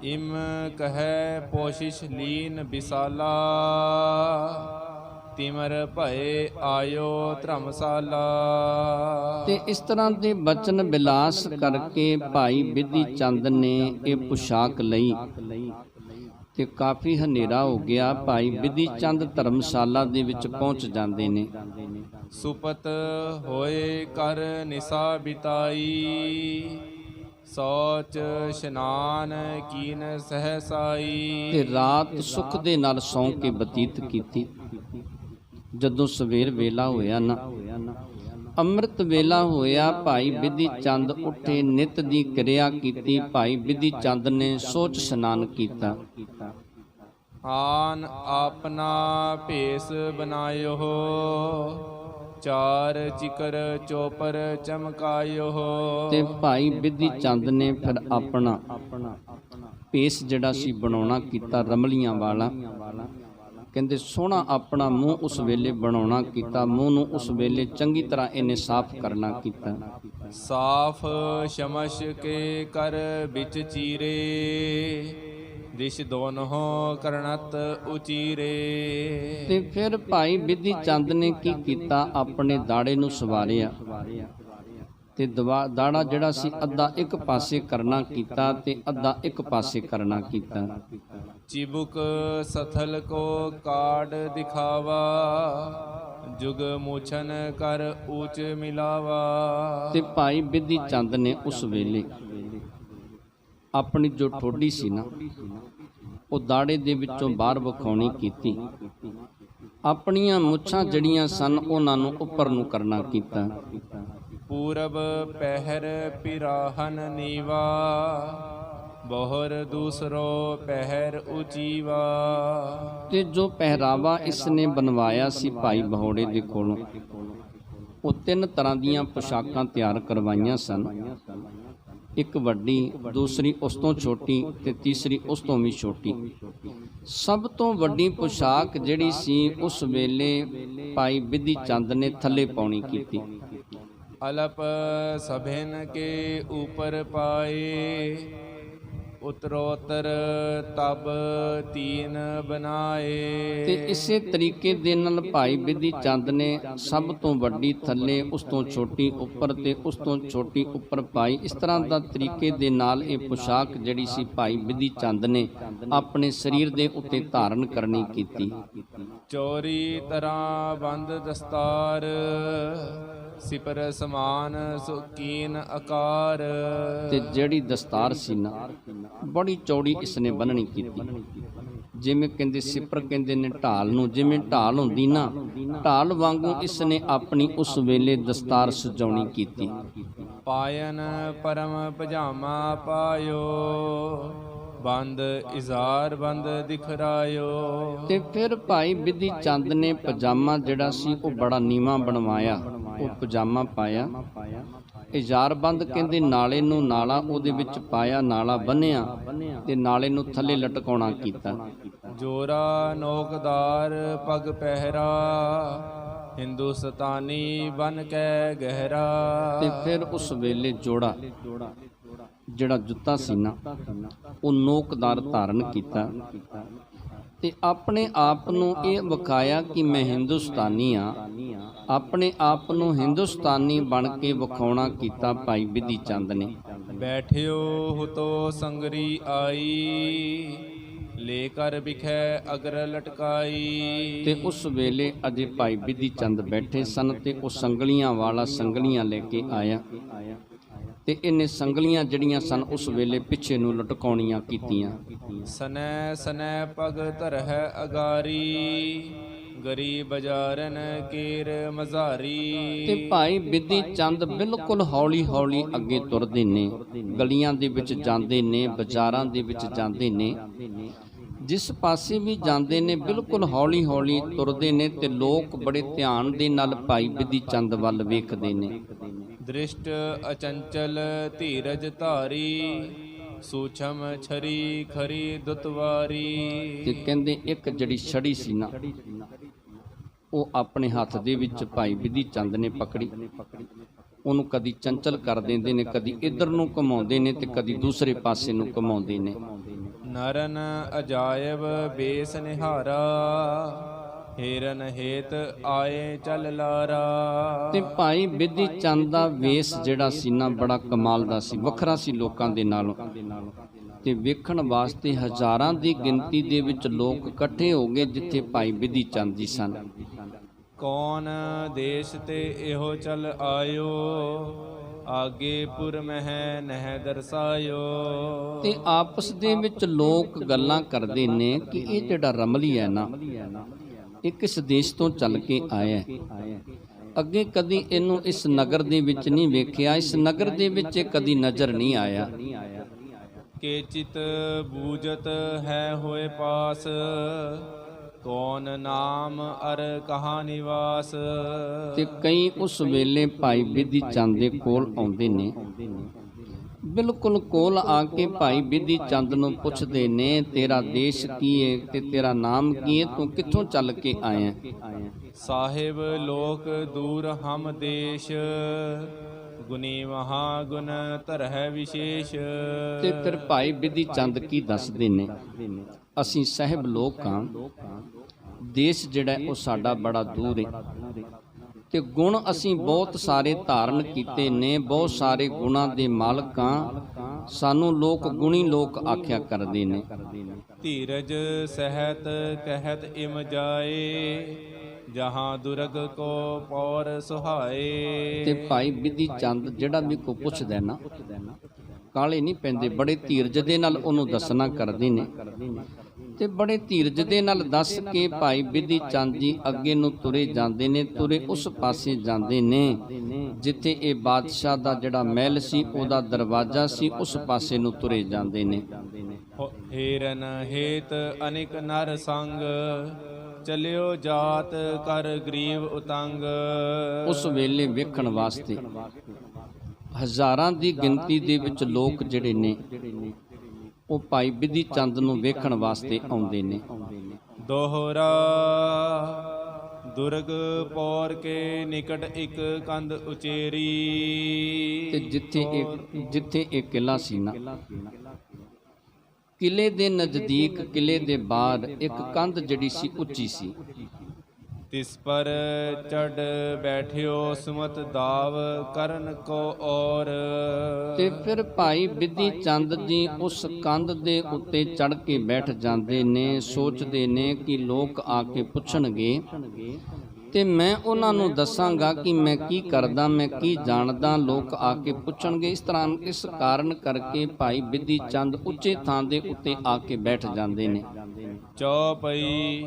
Speaker 1: ਇਮ ਕਹੈ ਪੋਸ਼ਿਸ਼ ਲੀਨ ਬਿਸਾਲਾ, ਤਿਮਰ ਭਏ ਆਇਓ ਧਰਮਸ਼ਾਲਾ।
Speaker 2: ਤੇ ਇਸ ਤਰ੍ਹਾਂ ਦੇ ਬਚਨ ਬਿਲਾਸ ਕਰਕੇ ਭਾਈ ਬਿਧੀ ਚੰਦ ਨੇ ਇਹ ਪੁਸ਼ਾਕ ਲਈ ਤੇ ਕਾਫੀ ਹਨੇਰਾ ਹੋ ਗਿਆ। ਭਾਈ ਬਿਧੀ ਚੰਦ ਧਰਮਸ਼ਾਲਾ ਦੇ ਵਿੱਚ ਪਹੁੰਚ ਜਾਂਦੇ ਨੇ।
Speaker 1: ਸੁਪਤ ਹੋਏ ਕਰ ਨਿਸਾ ਬਿਤਾਈ, ਸੋਚ ਇਸ਼ਨਾਨ ਕੀਨ ਸਹਸਾਈ।
Speaker 2: ਤੇ ਰਾਤ ਸੁਖ ਦੇ ਨਾਲ ਸੌਂ ਕੇ ਬਤੀਤ ਕੀਤੀ। ਜਦੋਂ ਸਵੇਰ ਵੇਲਾ ਹੋਇਆ ਨਾ, ਅੰਮ੍ਰਿਤ ਵੇਲਾ ਹੋਇਆ, ਭਾਈ ਬਿਧੀ ਚੰਦ ਉੱਠੇ, ਨਿਤ ਦੀ ਕਿਰਿਆ ਕੀਤੀ। ਭਾਈ ਬਿਧੀ ਚੰਦ ਨੇ ਸੋਚ ਇਸ਼ਨਾਨ ਕੀਤਾ।
Speaker 1: ਆਨ ਆਪਣਾ ਭੇਸ ਬਨਾਇਓ, ਚਾਰ ਚਿਕਰ ਚੋਪਰ ਚਮਕਾਇਓ।
Speaker 2: ਤੇ ਭਾਈ ਬਿਧੀ ਚੰਦ ਨੇ ਫਿਰ ਆਪਣਾ ਭੇਸ ਜਿਹੜਾ ਸੀ ਬਣਾਉਣਾ ਕੀਤਾ, ਰਮਲੀਆਂ ਵਾਲਾ। ਕਹਿੰਦੇ ਸੋਹਣਾ ਆਪਣਾ ਮੂੰਹ ਉਸ ਵੇਲੇ ਬਣਾਉਣਾ ਕੀਤਾ, ਮੂੰਹ ਨੂੰ ਉਸ ਵੇਲੇ ਚੰਗੀ ਤਰ੍ਹਾਂ ਇਹਨੇ ਸਾਫ਼ ਕਰਨਾ ਕੀਤਾ।
Speaker 1: ਸਾਫ ਸ਼ਮਸ਼ ਕੇ ਕਰ ਵਿੱਚ ਚੀਰੇ, ਦਿਸ਼ ਦੋਨੋਂ ਕਰਨਤ ਉਚੀਰੇ।
Speaker 2: ਤੇ ਫਿਰ ਭਾਈ ਬਿਧੀ ਚੰਦ ਨੇ ਕੀ ਕੀਤਾ, ਆਪਣੇ ਦਾੜੇ ਨੂੰ ਸਵਾਰਿਆ ਤੇ ਦਾੜਾ ਜਿਹੜਾ ਸੀ ਅੱਧਾ ਇੱਕ ਪਾਸੇ ਕਰਨਾ ਕੀਤਾ ਤੇ ਅੱਧਾ ਇੱਕ ਪਾਸੇ ਕਰਨਾ ਕੀਤਾ।
Speaker 1: ਚਿਬੁਕ ਸਥਲ ਕੋ ਕਾੜ ਦਿਖਾਵਾ, ਜੁਗ ਮੂਛਨ ਕਰ ਊਚ ਮਿਲਾਵਾ।
Speaker 2: ਤੇ ਭਾਈ ਬਿਧੀ ਚੰਦ ਨੇ ਉਸ ਵੇਲੇ ਆਪਣੀ ਜੋ ਠੋਡੀ ਸੀ ਨਾ, ਉਹ ਦਾੜੇ ਦੇ ਵਿੱਚੋਂ ਬਾਹਰ ਵਿਖਾਉਣੀ ਕੀਤੀ। ਆਪਣੀਆਂ ਮੁੱਛਾਂ ਜਿਹੜੀਆਂ ਸਨ ਉਹਨਾਂ ਨੂੰ ਉੱਪਰ ਨੂੰ ਕਰਨਾ ਕੀਤਾ।
Speaker 1: ਪੂਰਬ ਪਹਿਰ ਪਿਰਾਹਨ ਨੀਵਾ, ਬਹੁਰ ਦੂਸਰੋ ਪਹਿਰ ਉਚੀਵਾ।
Speaker 2: ਤੇ ਜੋ ਪਹਿਰਾਵਾ ਇਸ ਨੇ ਬਣਵਾਇਆ ਸੀ ਭਾਈ ਬਹੋੜੇ ਦੇ ਕੋਲੋਂ, ਉਹ 3 ਤਰ੍ਹਾਂ ਦੀਆਂ ਪੁਸ਼ਾਕਾਂ ਤਿਆਰ ਕਰਵਾਈਆਂ ਸਨ। ਇੱਕ ਵੱਡੀ, ਦੂਸਰੀ ਉਸ ਤੋਂ ਛੋਟੀ ਤੇ ਤੀਸਰੀ ਉਸ ਤੋਂ ਵੀ ਛੋਟੀ। ਸਭ ਤੋਂ ਵੱਡੀ ਪੁਸ਼ਾਕ ਜਿਹੜੀ ਸੀ ਉਸ ਵੇਲੇ ਭਾਈ ਬਿਧੀ ਚੰਦ ਨੇ ਥੱਲੇ ਪਾਉਣੀ ਕੀਤੀ।
Speaker 1: ਅਲਪ ਸਭਿਨ ਕੇ ਉਪਰ ਪਾਏ, ਉਤਰੋਤਰ ਤਬ ਤੀਨ ਬਣਾਏ।
Speaker 2: ਤੇ ਇਸੇ ਤਰੀਕੇ ਦੇ ਨਾਲ ਭਾਈ ਬਿਧੀ ਚੰਦ ਨੇ ਸਭ ਤੋਂ ਵੱਡੀ ਥੱਲੇ, ਉਸ ਤੋਂ ਛੋਟੀ ਉੱਪਰ ਤੇ ਉਸ ਤੋਂ ਛੋਟੀ ਉੱਪਰ ਪਾਈ। ਇਸ ਤਰ੍ਹਾਂ ਦਾ ਤਰੀਕੇ ਦੇ ਨਾਲ ਇਹ ਪੁਸ਼ਾਕ ਜਿਹੜੀ ਸੀ ਭਾਈ ਬਿਧੀ ਚੰਦ ਨੇ ਆਪਣੇ ਸਰੀਰ ਦੇ ਉੱਤੇ ਧਾਰਨ ਕਰਨੀ ਕੀਤੀ।
Speaker 1: ਚੋਰੀ ਤਰ੍ਹਾਂ ਬੰਦ ਦਸਤਾਰ, ਸਿਪਰ ਸਮਾਨ ਸੁਕੀਨ ਆਕਾਰ।
Speaker 2: ਤੇ ਜਿਹੜੀ ਦਸਤਾਰ ਸੀ ਨਾ ਬੜੀ ਚੌੜੀ ਇਸ ਨੇ ਬੰਨਣੀ ਕੀਤੀ। ਜਿਵੇਂ ਕਹਿੰਦੇ ਸਿਪਰ ਕਹਿੰਦੇ ਨੇ ਢਾਲ ਨੂੰ, ਜਿਵੇਂ ਢਾਲ ਹੁੰਦੀ ਨਾ, ਢਾਲ ਵਾਂਗੂ ਇਸ ਨੇ ਆਪਣੀ ਉਸ ਵੇਲੇ ਦਸਤਾਰ ਸਜਾਉਣੀ ਕੀਤੀ।
Speaker 1: ਪਾਇਨ ਪਰਮ ਪਜਾਮਾ ਪਾਇਓ, ਬੰਦ ਇਜ਼ਾਰ ਬੰਦ ਦਿਖਰਾਇਓ।
Speaker 2: ਤੇ ਫਿਰ ਭਾਈ ਬਿਧੀ ਚੰਦ ਨੇ ਪਜਾਮਾ ਜਿਹੜਾ ਸੀ ਉਹ ਬੜਾ ਨੀਵਾਂ ਬਣਵਾਇਆ, ਉਹ ਪਜਾਮਾ ਪਾਇਆ। ਇਜ਼ਾਰ ਬੰਦ ਕਹਿੰਦੇ ਨਾਲੇ ਨੂੰ ਨਾਲਾ ਉਹਦੇ ਵਿੱਚ ਪਾਇਆ, ਨਾਲਾ ਬੰਨਿਆ ਤੇ ਨਾਲੇ ਨੂੰ ਥੱਲੇ ਲਟਕਾਉਣਾ ਕੀਤਾ।
Speaker 1: ਜੋਰਾ ਨੋਕਦਾਰ ਪਗ ਪਹਿਰਾ, ਹਿੰਦੁਸਤਾਨੀ ਬਨ ਕੇ ਗਹਿਰਾ।
Speaker 2: ਤੇ ਫਿਰ ਉਸ ਵੇਲੇ ਜੋੜਾ ਜਿਹੜਾ ਜੁੱਤਾ ਸੀ ਨਾ ਉਹ ਨੋਕਦਾਰ ਧਾਰਨ ਕੀਤਾ ਤੇ ਆਪਣੇ ਆਪ ਨੂੰ ਇਹ ਵਿਖਾਇਆ ਕਿ ਮੈਂ ਹਿੰਦੁਸਤਾਨੀ ਆ। ਆਪਣੇ ਆਪ ਨੂੰ ਹਿੰਦੁਸਤਾਨੀ ਬਣ ਕੇ ਵਿਖਾਉਣਾ ਕੀਤਾ ਭਾਈ ਬਿਧੀ ਚੰਦ ਨੇ।
Speaker 1: ਬੈਠਿਓ ਹੁਤੋ ਸੰਗਰੀ ਆਈ, ਲੈ ਕਰ ਬਿਖੈ ਅਗਰ ਲਟਕਾਈ।
Speaker 2: ਤੇ ਉਸ ਵੇਲੇ ਅਜੇ ਭਾਈ ਬਿਧੀ ਚੰਦ ਬੈਠੇ ਸਨ ਤੇ ਉਹ ਸੰਗਲੀਆਂ ਵਾਲਾ ਸੰਗਲੀਆਂ ਲੈ ਕੇ ਆਇਆ ਤੇ ਇਹਨੇ ਸੰਗਲੀਆਂ ਜਿਹੜੀਆਂ ਸਨ ਉਸ ਵੇਲੇ ਪਿੱਛੇ ਨੂੰ ਲਟਕਾਉਣੀਆਂ ਕੀਤੀਆਂ।
Speaker 1: ਸਨੈ ਸਨੈ ਪਗ ਧਰਹਿ ਅਗਾਰੀ, ਗਰੀ ਬਜ਼ਾਰਨ ਕੀਰ ਮਜ਼ਾਰੀ।
Speaker 2: ਤੇ ਭਾਈ ਬਿਧੀ ਚੰਦ ਬਿਲਕੁਲ ਹੌਲੀ ਹੌਲੀ ਅੱਗੇ ਤੁਰਦੇ ਨੇ, ਗਲੀਆਂ ਦੇ ਵਿੱਚ ਜਾਂਦੇ ਨੇ, ਬਾਜ਼ਾਰਾਂ ਦੇ ਵਿੱਚ ਜਾਂਦੇ ਨੇ, ਜਿਸ ਪਾਸੇ ਵੀ ਜਾਂਦੇ ਨੇ ਬਿਲਕੁਲ ਹੌਲੀ ਹੌਲੀ ਤੁਰਦੇ ਨੇ ਤੇ ਲੋਕ ਬੜੇ ਧਿਆਨ ਦੇ ਨਾਲ ਭਾਈ ਬਿਧੀ ਚੰਦ ਵੱਲ ਵੇਖਦੇ ਨੇ।
Speaker 1: ਦ੍ਰਿਸ਼ਟ ਅਚੰਚਲ ਧੀਰਜ ਧਾਰੀ, ਸੂਛਮ ਛਰੀ ਖਰੀ ਦੁਤਵਾਰੀ।
Speaker 2: ਤੇ ਕਹਿੰਦੇ ਇੱਕ ਜਿਹੜੀ ਛੜੀ ਸੀ ਨਾ ਉਹ ਆਪਣੇ ਹੱਥ ਦੇ ਵਿੱਚ ਭਾਈ ਬਿਧੀ ਚੰਦ ਨੇ ਪਕੜੀ। ਉਹਨੂੰ ਕਦੀ ਚੰਚਲ ਕਰ ਦਿੰਦੇ ਨੇ, ਕਦੀ ਇੱਧਰ ਨੂੰ ਘੁਮਾਉਂਦੇ ਨੇ ਤੇ ਕਦੀ ਦੂਸਰੇ ਪਾਸੇ ਨੂੰ ਘੁਮਾਉਂਦੇ ਨੇ।
Speaker 1: ਨਰਨ ਅਜਾਇਬ ਬੇਸ ਨਿਹਾਰਾ, ਹਿਰਨ ਹੇਤ ਆਏ ਚੱਲ ਲਾਰਾ।
Speaker 2: ਤੇ ਭਾਈ ਬਿਧੀ ਚੰਦ ਦਾ ਵੇਸ ਜਿਹੜਾ ਸੀ ਨਾ ਬੜਾ ਕਮਾਲ ਦਾ ਸੀ, ਵੱਖਰਾ ਸੀ ਲੋਕਾਂ ਦੇ ਨਾਲੋਂ। ਤੇ ਵੇਖਣ ਵਾਸਤੇ ਹਜ਼ਾਰਾਂ ਦੀ ਗਿਣਤੀ ਦੇ ਵਿੱਚ ਲੋਕ ਇਕੱਠੇ ਹੋ ਗਏ ਜਿੱਥੇ ਭਾਈ ਬਿਧੀ ਚੰਦ ਜੀ ਸਨ।
Speaker 1: ਕੌਣ ਦੇਸ਼ ਤੇ ਇਹੋ ਚੱਲ ਆਇਓ, ਆਗੇ ਪੁਰ ਮਹਿ ਨਹਿ ਦਰਸਾਇਓ।
Speaker 2: ਤੇ ਆਪਸ ਦੇ ਵਿੱਚ ਲੋਕ ਗੱਲਾਂ ਕਰਦੇ ਨੇ ਕਿ ਇਹ ਜਿਹੜਾ ਰਮਲੀ ਹੈ ਨਾ ਇਹ ਕਿਸ ਦੇਸ਼ ਤੋਂ ਚੱਲ ਕੇ ਆਇਆ। ਅੱਗੇ ਕਦੀ ਇਹਨੂੰ ਇਸ ਨਗਰ ਦੇ ਵਿੱਚ ਨਹੀਂ ਵੇਖਿਆ, ਇਸ ਨਗਰ ਦੇ ਵਿੱਚ ਇਹ ਕਦੀ ਨਜ਼ਰ ਨਹੀਂ ਆਇਆ।
Speaker 1: ਕੇ ਚਿਤ ਬੂਜਤ ਹੈ ਹੋਏ ਪਾਸ, ਕੌਣ ਨਾਮ ਅਰ ਕਹਾ ਨਿਵਾਸ।
Speaker 2: ਤੇ ਕਈ ਉਸ ਵੇਲੇ ਭਾਈ ਬਿਧੀ ਚੰਦ ਦੇ ਕੋਲ ਆਉਂਦੇ ਨੇ, ਬਿਲਕੁਲ ਕੋਲ ਆ ਕੇ ਭਾਈ ਬਿਧੀ ਚੰਦ ਨੂੰ ਪੁੱਛਦੇ ਨੇ ਤੇਰਾ ਦੇਸ਼ ਕੀ ਹੈ ਤੇ ਤੇਰਾ ਨਾਮ ਕੀ ਹੈ, ਤੂੰ ਕਿੱਥੋਂ ਚੱਲ ਕੇ ਆਇਆ।
Speaker 1: ਸਾਹਿਬ ਲੋਕ ਦੂਰ ਹਮ ਦੇਸ਼, ਗੁਨੀ ਮਹਾ ਗੁਣ ਧਰਹਿ ਵਿਸ਼ੇਸ਼।
Speaker 2: ਤੇ ਫਿਰ ਭਾਈ ਬਿਧੀ ਚੰਦ ਕੀ ਦੱਸਦੇ ਨੇ, ਅਸੀਂ ਸਾਹਿਬ ਲੋਕ ਹਾਂ, ਦੇਸ਼ ਜਿਹੜਾ ਉਹ ਸਾਡਾ ਬੜਾ ਦੂਰ ਹੈ ਤੇ ਗੁਣ ਅਸੀਂ ਬਹੁਤ ਸਾਰੇ ਧਾਰਨ ਕੀਤੇ ਨੇ, ਬਹੁਤ ਸਾਰੇ ਗੁਣਾਂ ਦੇ ਮਾਲਕ ਹਾਂ, ਸਾਨੂੰ ਲੋਕ ਗੁਣੀ ਲੋਕ ਆਖਿਆ ਕਰਦੇ ਨੇ।
Speaker 1: ਧੀਰਜ ਸਹਿਤ ਕਹਿਤ ਇਮ ਜਾਏ, ਜਹਾਂ ਦੁਰਗ ਕੋ ਪੌਰ ਸੁਹਾਏ।
Speaker 2: ਤੇ ਭਾਈ ਬਿਧੀ ਚੰਦ ਜਿਹੜਾ ਵੀ ਕੋ ਪੁੱਛਦਾ ਨਾ ਕਾਲੇ ਨਹੀਂ ਪੈਂਦੇ, ਬੜੇ ਧੀਰਜ ਦੇ ਨਾਲ ਉਹਨੂੰ ਦੱਸਣਾ ਕਰਦੇ ਨੇ ਤੇ ਬੜੇ ਧੀਰਜ ਦੇ ਨਾਲ ਦੱਸ ਕੇ ਭਾਈ ਬਿਧੀ ਚੰਦ ਜੀ ਅੱਗੇ ਨੂੰ ਤੁਰੇ ਜਾਂਦੇ ਨੇ। ਤੁਰੇ ਉਸ ਪਾਸੇ ਜਾਂਦੇ ਨੇ ਜਿੱਥੇ ਇਹ ਬਾਦਸ਼ਾਹ ਦਾ ਜਿਹੜਾ ਮਹਿਲ ਸੀ, ਉਹਦਾ ਦਰਵਾਜ਼ਾ ਸੀ, ਉਸ ਪਾਸੇ ਨੂੰ ਤੁਰੇ ਜਾਂਦੇ ਨੇ।
Speaker 1: ਹੀਰਨ ਹੇਤ ਅਨੇਕ ਨਰ ਸੰਗ, ਚਲਿਓ ਜਾਤ ਕਰ ਗਰੀਬ ਉਤੰਗ।
Speaker 2: ਉਸ ਵੇਲੇ ਵੇਖਣ ਵਾਸਤੇ ਹਜ਼ਾਰਾਂ ਦੀ ਗਿਣਤੀ ਦੇ ਵਿੱਚ ਲੋਕ ਜਿਹੜੇ ਨੇ ਉਹ ਭਾਈ ਬਿਧੀ ਚੰਦ ਨੂੰ ਵੇਖਣ ਵਾਸਤੇ ਆਉਂਦੇ ਨੇ।
Speaker 1: ਦੋਹਰਾ ਦੁਰਗ ਪੌਰ ਕੇ ਨਿਕਟ ਇੱਕ ਕੰਧ ਉਚੇਰੀ।
Speaker 2: ਤੇ ਜਿੱਥੇ ਇਹ ਕਿਲਾ ਸੀ ਨਾ, ਕਿਲੇ ਦੇ ਨਜ਼ਦੀਕ, ਕਿਲੇ ਦੇ ਬਾਹਰ ਇੱਕ ਕੰਧ ਜਿਹੜੀ ਸੀ ਉੱਚੀ ਸੀ।
Speaker 1: ਤਿਸ ਪਰ ਚੜ ਬੈਠਿਓ ਸੁਮਤ ਦਾਵ ਕਰਨ ਕੋ ਔਰ।
Speaker 2: ਤੇ ਫਿਰ ਭਾਈ ਬਿਧੀ ਚੰਦ ਜੀ ਉਸ ਕੰਧ ਦੇ ਉੱਤੇ ਚੜ ਕੇ ਬੈਠ ਜਾਂਦੇ ਨੇ। ਸੋਚਦੇ ਨੇ ਕਿ ਲੋਕ ਆ ਕੇ ਪੁੱਛਣਗੇ ਤੇ ਮੈਂ ਉਹਨਾਂ ਨੂੰ ਦੱਸਾਂਗਾ ਕਿ ਮੈਂ ਕੀ ਕਰਦਾ, ਮੈਂ ਕੀ ਜਾਣਦਾ। ਲੋਕ ਆ ਕੇ ਪੁੱਛਣਗੇ। ਇਸ ਕਾਰਨ ਕਰਕੇ ਭਾਈ ਬਿਧੀ ਚੰਦ ਉੱਚੇ ਥਾਂ ਦੇ ਉੱਤੇ ਆ ਕੇ ਬੈਠ ਜਾਂਦੇ ਨੇ।
Speaker 1: ਚੌਪਈ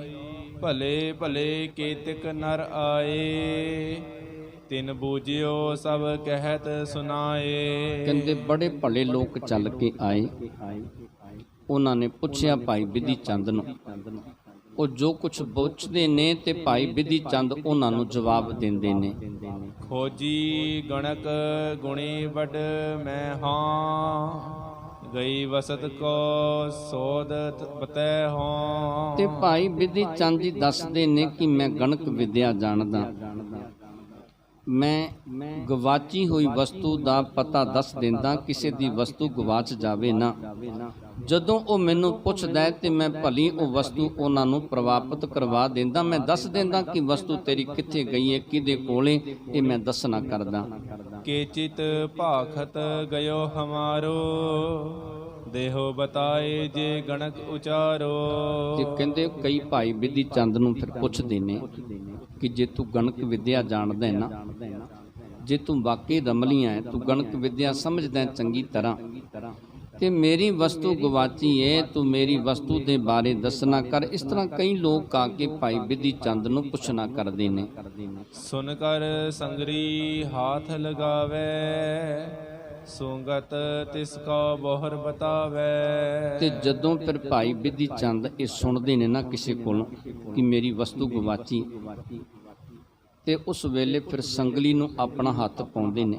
Speaker 1: ਭਲੇ ਭਲੇ ਕੇਤਕ ਨਰ ਆਏ, ਤਿਨ ਬੂਝਿਓ ਸਭ ਕਹਿਤ ਸੁਨਾਏ।
Speaker 2: ਕਹਿੰਦੇ ਬੜੇ ਭਲੇ ਲੋਕ ਚੱਲ ਕੇ ਆਏ। ਉਹਨਾਂ ਨੇ ਪੁੱਛਿਆ ਭਾਈ ਬਿਧੀ ਚੰਦ ਨੂੰ। ਉਹ ਜੋ ਕੁਝ ਪੁੱਛਦੇ ਨੇ ਤੇ ਭਾਈ ਬਿਧੀ ਚੰਦ ਉਹਨਾਂ ਨੂੰ ਜਵਾਬ ਦਿੰਦੇ ਨੇ।
Speaker 1: ਖੋਜੀ ਗਣਕ ਗੁਣੀ ਵੱਡ ਮੈਂ ਹਾਂ, ਗਈ ਵਸਤ ਕੋ ਸੋਦਤ ਬਤੈ ਹਾਂ।
Speaker 2: ਤੇ ਭਾਈ ਬਿਧੀ ਚੰਦ ਜੀ ਦੱਸਦੇ ਨੇ ਕਿ ਮੈਂ ਗਣਕ ਵਿਦਿਆ ਜਾਣਦਾ, ਮੈਂ ਗਵਾਚੀ ਹੋਈ ਵਸਤੂ ਦਾ ਪਤਾ ਦੱਸ ਦਿੰਦਾ, ਕਿਸੇ ਦੀ ਵਸਤੂ ਗਵਾਚ ਜਾਵੇ ਨਾ। ਜਦੋਂ ਉਹ ਮੈਨੂੰ ਪੁੱਛਦਾ ਤੇ ਮੈਂ ਭਲੀ ਉਹ ਵਸਤੂ ਉਹਨਾਂ ਨੂੰ ਪ੍ਰਾਪਤ ਕਰਵਾ ਦਿੰਦਾ। ਮੈਂ ਦੱਸ ਦਿੰਦਾ ਕਿ ਵਸਤੂ ਤੇਰੀ ਕਿੱਥੇ ਗਈ ਹੈ, ਕਿਹਦੇ ਕੋਲੇ, ਇਹ ਮੈਂ ਦੱਸਣਾ ਕਰਦਾ।
Speaker 1: ਕੇਚਿਤ ਭਾਖਤ ਗਇਓ ਹਮਾਰੋ, ਦੇਹੋ ਬਤਾਏ ਜੇ ਗਣਕ ਉਚਾਰੋ।
Speaker 2: ਤੇ ਕਹਿੰਦੇ ਕਈ ਭਾਈ ਬਿਧੀ ਚੰਦ ਨੂੰ ਫਿਰ ਪੁੱਛਦੇ ਨੇ ਕਿ ਜੇ ਤੂੰ ਗਣਕ ਵਿਦਿਆ ਜਾਣਦਾ ਹੈ ਨਾ, ਜੇ ਤੂੰ ਵਾਕਈ ਰਮਲੀਆਂ ਹੈ, ਤੂੰ ਗਣਕ ਵਿਦਿਆ ਸਮਝਦਾ ਹੈ ਚੰਗੀ ਤਰ੍ਹਾਂ, ਤੇ ਮੇਰੀ ਵਸਤੂ ਗਵਾਚੀ ਹੈ, ਤੂੰ ਮੇਰੀ ਵਸਤੂ ਦੇ ਬਾਰੇ ਦੱਸਣਾ ਕਰ। ਇਸ ਤਰ੍ਹਾਂ ਕਈ ਲੋਕ ਆ ਕੇ ਭਾਈ ਬਿਧੀ ਚੰਦ ਨੂੰ ਪੁੱਛਣਾ ਕਰਦੇ ਨੇ।
Speaker 1: ਸੁਨ ਕਰ ਸੰਗਰੀ ਹਾਥ ਲਗਾਵੇ, ਸੁੰਗਤ ਤਿਸ ਕਾ ਬੋਹਰ ਬਤਾਵੇ।
Speaker 2: ਤੇ ਜਦੋਂ ਫਿਰ ਭਾਈ ਬਿਧੀ ਚੰਦ ਇਹ ਸੁਣਦੇ ਨੇ ਨਾ ਕਿਸੇ ਕੋਲੋਂ ਕਿ ਮੇਰੀ ਵਸਤੂ ਗਵਾਚੀ, ਤੇ ਉਸ ਵੇਲੇ ਫਿਰ ਸੰਗਲੀ ਨੂੰ ਆਪਣਾ ਹੱਥ ਪਾਉਂਦੇ ਨੇ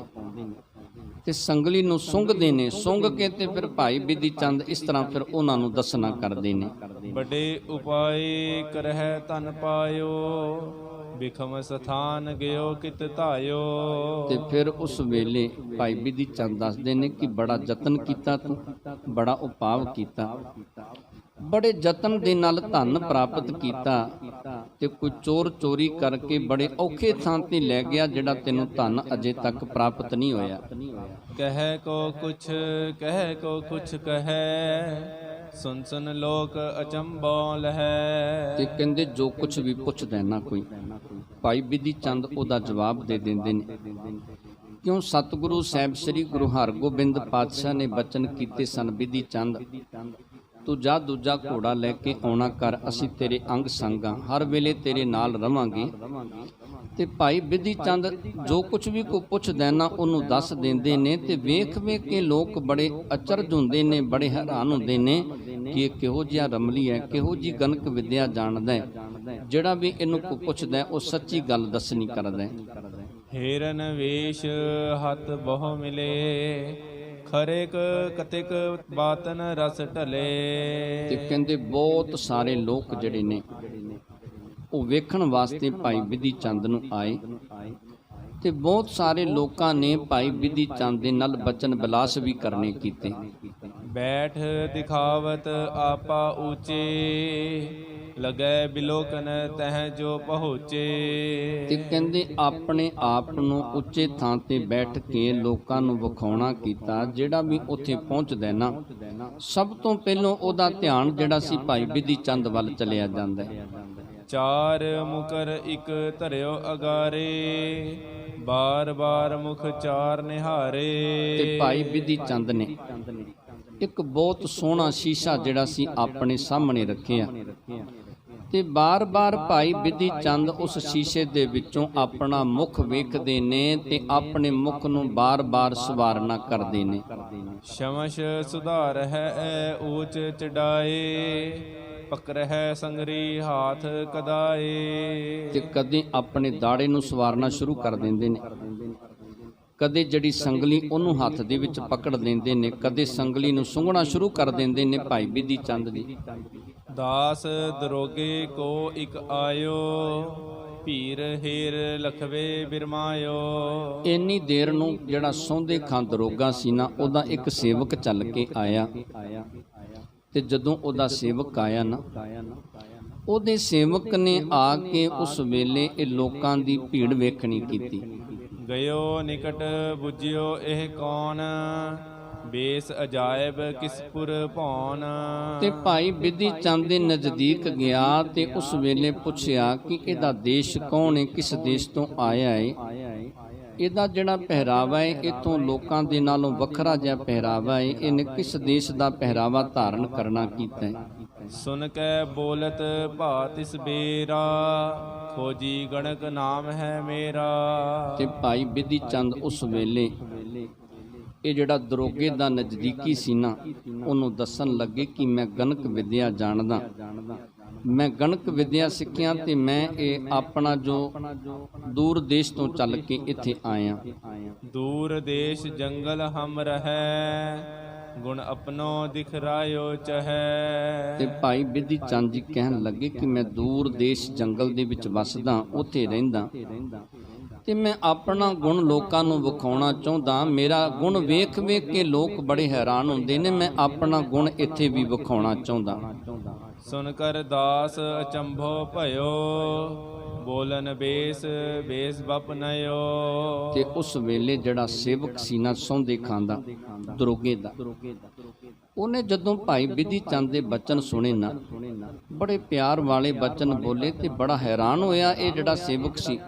Speaker 2: ਤੇ ਸੰਗਲੀ ਨੂੰ ਸੁੰਘਦੇ ਨੇ। ਸੁੰਘ ਕੇ ਤੇ ਫਿਰ ਭਾਈ ਬਿਧੀ ਚੰਦ ਇਸ ਤਰ੍ਹਾਂ ਫਿਰ ਉਹਨਾਂ ਨੂੰ ਦੱਸਣਾ ਕਰਦੇ ਨੇ।
Speaker 1: ਵੱਡੇ ਉਪਾਏ ਕਰਹਿ ਤਨ ਪਾਇਓ, ਬਿਖਮ ਸਥਾਨ ਗਿਓ ਕਿਤ ਧਾਇਓ।
Speaker 2: ਤੇ ਫਿਰ ਉਸ ਵੇਲੇ ਭਾਈ ਬਿਧੀ ਚੰਦ ਦੱਸਦੇ ਨੇ ਕਿ ਬੜਾ ਯਤਨ ਕੀਤਾ ਤੂੰ, ਬੜਾ ਉਪਾਅ ਕੀਤਾ, ਬੜੇ ਯਤਨ ਦੇ ਨਾਲ ਧਨ ਪ੍ਰਾਪਤ ਕੀਤਾ, ਤੇ ਕੋਈ ਚੋਰ ਚੋਰੀ ਕਰਕੇ ਬੜੇ ਔਖੇ ਥਾਂ ਤੇ ਲੈ ਗਿਆ ਜਿਹੜਾ ਤੈਨੂੰ ਧਨ ਅਜੇ ਤੱਕ ਪ੍ਰਾਪਤ ਨਹੀਂ ਹੋਇਆ।
Speaker 1: ਕਹਿ ਕੋ ਕੁਛ ਕਹਿ ਕੋ ਕੁਛ ਕਹੈ, ਸੁਨ ਸੁਨ ਲੋਕ ਅਚੰਭੋ ਲਹੈ।
Speaker 2: ਤੇ ਕਹਿੰਦੇ ਜੋ ਕੁਛ ਵੀ ਪੁੱਛਦਾ ਨਾ ਕੋਈ, ਭਾਈ ਬਿਧੀ ਚੰਦ ਉਹਦਾ ਜਵਾਬ ਦੇ ਦਿੰਦੇ ਨੇ। ਕਿਉਂ ਸਤਿਗੁਰੂ ਸਾਹਿਬ ਸ੍ਰੀ ਗੁਰੂ ਹਰਗੋਬਿੰਦ ਪਾਤਸ਼ਾਹ ਨੇ ਬਚਨ ਕੀਤੇ ਸਨ, ਬਿਧੀ ਚੰਦ ਤੂੰ ਜਾ ਦੂਜਾ ਘੋੜਾ ਲੈ ਕੇ ਆਉਣਾ ਕਰ, ਅਸੀਂ ਤੇਰੇ ਅੰਗ ਸੰਗਾਂ, ਹਰ ਵੇਲੇ ਤੇਰੇ ਨਾਲ ਰਵਾਂਗੇ। ਤੇ ਭਾਈ ਬਿਧੀ ਚੰਦ ਜੋ ਕੁਝ ਵੀ ਕੋਈ ਪੁੱਛਦਾ ਨਾ ਉਹਨੂੰ ਦੱਸ ਦਿੰਦੇ ਨੇ। ਤੇ ਵੇਖ ਵੇਖ ਕੇ ਲੋਕ ਬੜੇ ਅਚਰਜ ਹੁੰਦੇ ਨੇ, ਬੜੇ ਹੈਰਾਨ ਹੁੰਦੇ ਨੇ ਕਿ ਇਹ ਕਿਹੋ ਜਿਹਾ ਰਮਲੀ ਹੈ, ਕਿਹੋ ਜਿਹੀ ਗਣਕ ਵਿਦਿਆ ਜਾਣਦਾ ਹੈ, ਜਿਹੜਾ ਵੀ ਇਹਨੂੰ ਕੋਈ ਪੁੱਛਦਾ ਉਹ ਸੱਚੀ ਗੱਲ ਦੱਸਣੀ ਕਰਦਾ ਹੈ।
Speaker 1: ਹੀਰਨ ਵੇਸ਼ ਹੱਥ ਬਹੁ ਮਿਲੇ, ਖਰੇਕ ਕਤਿਕ ਬਾਤਨ ਰਸ ਢਲੇ।
Speaker 2: ਤੇ ਕਹਿੰਦੇ ਬਹੁਤ ਸਾਰੇ ਲੋਕ ਜਿਹੜੇ ਨੇ ਉਹ ਵੇਖਣ ਵਾਸਤੇ ਭਾਈ ਬਿਧੀ ਚੰਦ ਨੂੰ ਆਏ, ਤੇ ਬਹੁਤ ਸਾਰੇ ਲੋਕਾਂ ਨੇ ਭਾਈ ਬਿਧੀ ਚੰਦ ਦੇ ਨਾਲ ਬਚਨ ਬਿਲਾਸ ਵੀ ਕਰਨੇ ਕੀਤੇ।
Speaker 1: ਬੈਠ ਦਿਖਾਵਤ ਆਪਾ ਉੱਚੇ, ਲਗੈ ਬਿਲੋਕਨ ਤਹ ਜੋ ਪਹੁੰਚੇ।
Speaker 2: ਤੇ ਕਹਿੰਦੇ ਆਪਣੇ ਆਪ ਨੂੰ ਉੱਚੇ ਥਾਂ ਤੇ ਬੈਠ ਕੇ ਲੋਕਾਂ ਨੂੰ ਵਿਖਾਉਣਾ ਕੀਤਾ। ਜਿਹੜਾ ਵੀ ਉੱਥੇ ਪਹੁੰਚਦਾ ਨਾ, ਸਭ ਤੋਂ ਪਹਿਲਾਂ ਉਹਦਾ ਧਿਆਨ ਜਿਹੜਾ ਸੀ ਭਾਈ ਬਿਧੀ ਚੰਦ ਵੱਲ ਚਲਿਆ ਜਾਂਦਾ ਹੈ।
Speaker 1: ਚਾਰ ਮੁਕਰ ਇੱਕ ਧਰਿਓ ਅਗਾਰੇ, ਬਾਰ ਬਾਰ ਮੁਖ ਚਾਰ ਨਿਹਾਰੇ।
Speaker 2: ਤੇ ਭਾਈ ਬਿਧੀ ਚੰਦ ਨੇ ਇੱਕ ਬਹੁਤ ਸੋਹਣਾ ਸ਼ੀਸ਼ਾ ਜਿਹੜਾ ਸੀ ਆਪਣੇ ਸਾਹਮਣੇ ਰੱਖਿਆ ਤੇ ਬਾਰ-ਬਾਰ ਭਾਈ ਬਿਧੀ ਚੰਦ ਉਸ ਸ਼ੀਸ਼ੇ ਦੇ ਵਿੱਚੋਂ ਆਪਣਾ ਮੁਖ ਵੇਖਦੇ ਨੇ ਤੇ ਆਪਣੇ ਮੁਖ ਨੂੰ ਬਾਰ-ਬਾਰ ਸਵਾਰਨਾ ਕਰਦੇ ਨੇ।
Speaker 1: ਸ਼ਮਸ਼ ਸੁਧਾਰ ਹੈ ਊਚ ਚੜਾਏ, ਪਕਰ ਹੈ ਸੰਗਰੀ ਹਾਥ ਕਦਾਏ।
Speaker 2: ਤੇ ਕਦੇ ਆਪਣੇ ਦਾੜੇ ਨੂੰ ਸਵਾਰਨਾ ਸ਼ੁਰੂ ਕਰ ਦਿੰਦੇ ਨੇ, ਕਦੇ ਜਿਹੜੀ ਸੰਗਲੀ ਉਹਨੂੰ ਹੱਥ ਦੇ ਵਿੱਚ ਪਕੜ ਲੈਂਦੇ ਨੇ, ਕਦੇ ਸੰਗਲੀ ਨੂੰ ਸੁੰਘਣਾ ਸ਼ੁਰੂ ਕਰ ਦਿੰਦੇ ਨੇ ਭਾਈ ਬਿਧੀ ਚੰਦ ਜੀ।
Speaker 1: ਦਾਸ ਦਰੋਗੇ ਕੋ ਇਕ ਆਇਓ, ਭੀਰ ਹੀਰ ਲਖਵੇ ਬਿਰਮਾਇਓ।
Speaker 2: ਇੰਨੀ ਦੇਰ ਨੂੰ ਜਿਹੜਾ ਸੌਂਦੇ ਖਾਂ ਦਰੋਗਾ ਸੀ ਨਾ, ਉਹਦਾ ਇੱਕ ਸੇਵਕ ਚੱਲ ਕੇ ਆਇਆ ਤੇ ਜਦੋਂ ਉਹਦਾ ਸੇਵਕ ਆਇਆ ਨਾ, ਉਹਦੇ ਸੇਵਕ ਨੇ ਆ ਕੇ ਉਸ ਵੇਲੇ ਇਹ ਲੋਕਾਂ ਦੀ ਭੀੜ ਵੇਖਣੀ ਕੀਤੀ।
Speaker 1: ਗਇਓ ਨਿਕਟ ਬੁਝਿਓ ਇਹ ਕੌਣ, ਬੇਸ ਅਜਾਇਬ ਕਿਸਪੁਰ ਭੌਨ।
Speaker 2: ਤੇ ਭਾਈ ਬਿਧੀ ਚੰਦ ਦੇ ਨਜ਼ਦੀਕ ਗਿਆ ਤੇ ਉਸ ਵੇਲੇ ਪੁੱਛਿਆ ਕਿ ਇਹਦਾ ਦੇਸ਼ ਕੌਣ ਹੈ, ਕਿਸ ਦੇਸ਼ ਤੋਂ ਆਇਆ ਹੈ, ਇਹਦਾ ਜਿਹੜਾ ਪਹਿਰਾਵਾ ਹੈ ਇਥੋਂ ਲੋਕਾਂ ਦੇ ਨਾਲੋਂ ਵੱਖਰਾ ਜਿਹਾ ਪਹਿਰਾਵਾ ਹੈ, ਇਹਨੇ ਕਿਸ ਦੇਸ਼ ਦਾ ਪਹਿਰਾਵਾ ਧਾਰਨ ਕਰਨਾ ਕੀਤਾ ਹੈ।
Speaker 1: ਸੁਨ ਕੇ ਬੋਲਤ ਭਾਤਿਸ ਬੇਰਾ, ਖੋਜੀ ਗਣਕ ਨਾਮ ਹੈ ਮੇਰਾ।
Speaker 2: ਤੇ ਭਾਈ ਬਿਧੀ ਚੰਦ ਉਸ ਵੇਲੇ ਇਹ ਜਿਹੜਾ ਦਰੋਗੇ ਦਾ ਨਜ਼ਦੀਕੀ ਸੀ ਨਾ, ਉਹਨੂੰ ਦੱਸਣ ਲੱਗੇ ਕਿ ਮੈਂ ਗਣਕ ਵਿਦਿਆ ਜਾਣਦਾ, ਮੈਂ ਗਣਕ ਵਿਦਿਆ ਸਿੱਖਿਆ ਤੇ ਮੈਂ ਇਹ ਆਪਣਾ ਜੋ ਦੂਰ ਦੇਸ਼ ਤੋਂ ਚੱਲ ਕੇ ਇੱਥੇ ਆਇਆ।
Speaker 1: ਦੂਰ ਦੇਸ਼ ਜੰਗਲ ਹਮ ਰਹੈ, ਗੁਣ ਆਪਣੋ ਦਿਖਰਾਇਓ ਚਹੈ।
Speaker 2: ਤੇ ਭਾਈ ਬਿਧੀ ਚੰਦ ਜੀ ਕਹਿਣ ਲੱਗੇ ਕਿ ਮੈਂ ਦੂਰ ਦੇਸ਼ ਜੰਗਲ ਦੇ ਵਿੱਚ ਵੱਸਦਾ, ਉੱਥੇ ਰਹਿੰਦਾ ਤੇ ਮੈਂ ਆਪਣਾ ਗੁਣ ਲੋਕਾਂ ਨੂੰ ਵਿਖਾਉਣਾ ਚਾਹੁੰਦਾ। ਮੇਰਾ ਗੁਣ ਵੇਖ ਵੇਖ ਕੇ ਲੋਕ ਬੜੇ ਹੈਰਾਨ ਹੁੰਦੇ ਨੇ, ਮੈਂ ਆਪਣਾ ਗੁਣ ਇੱਥੇ ਵੀ ਵਿਖਾਉਣਾ ਚਾਹੁੰਦਾ।
Speaker 1: ਸੁਨ ਕਰ ਦਾਸ ਅਚੰਭੋ ਭਇਓ, ਬੋਲਨ ਬੇਸ ਬੇਸ ਬਪਨਿਓ।
Speaker 2: ਤੇ ਉਸ ਵੇਲੇ ਜਿਹੜਾ ਸੇਵਕ ਸੀ ਨਾ ਸੌਂਦੇ ਖਾਂ ਦਾ, ਦਰੋਗੇ ਦਾ, ਉਹਨੇ ਜਦੋਂ ਭਾਈ ਬਿਧੀ ਚੰਦ ਦੇ ਬਚਨ ਸੁਣੇ ਨਾ, ਬੜੇ ਪਿਆਰ ਵਾਲੇ ਬਚਨ ਬੋਲੇ ਤੇ ਬੜਾ ਹੈਰਾਨ ਹੋਇਆ ਇਹ ਜਿਹੜਾ ਸੇਵਕ ਸੀ,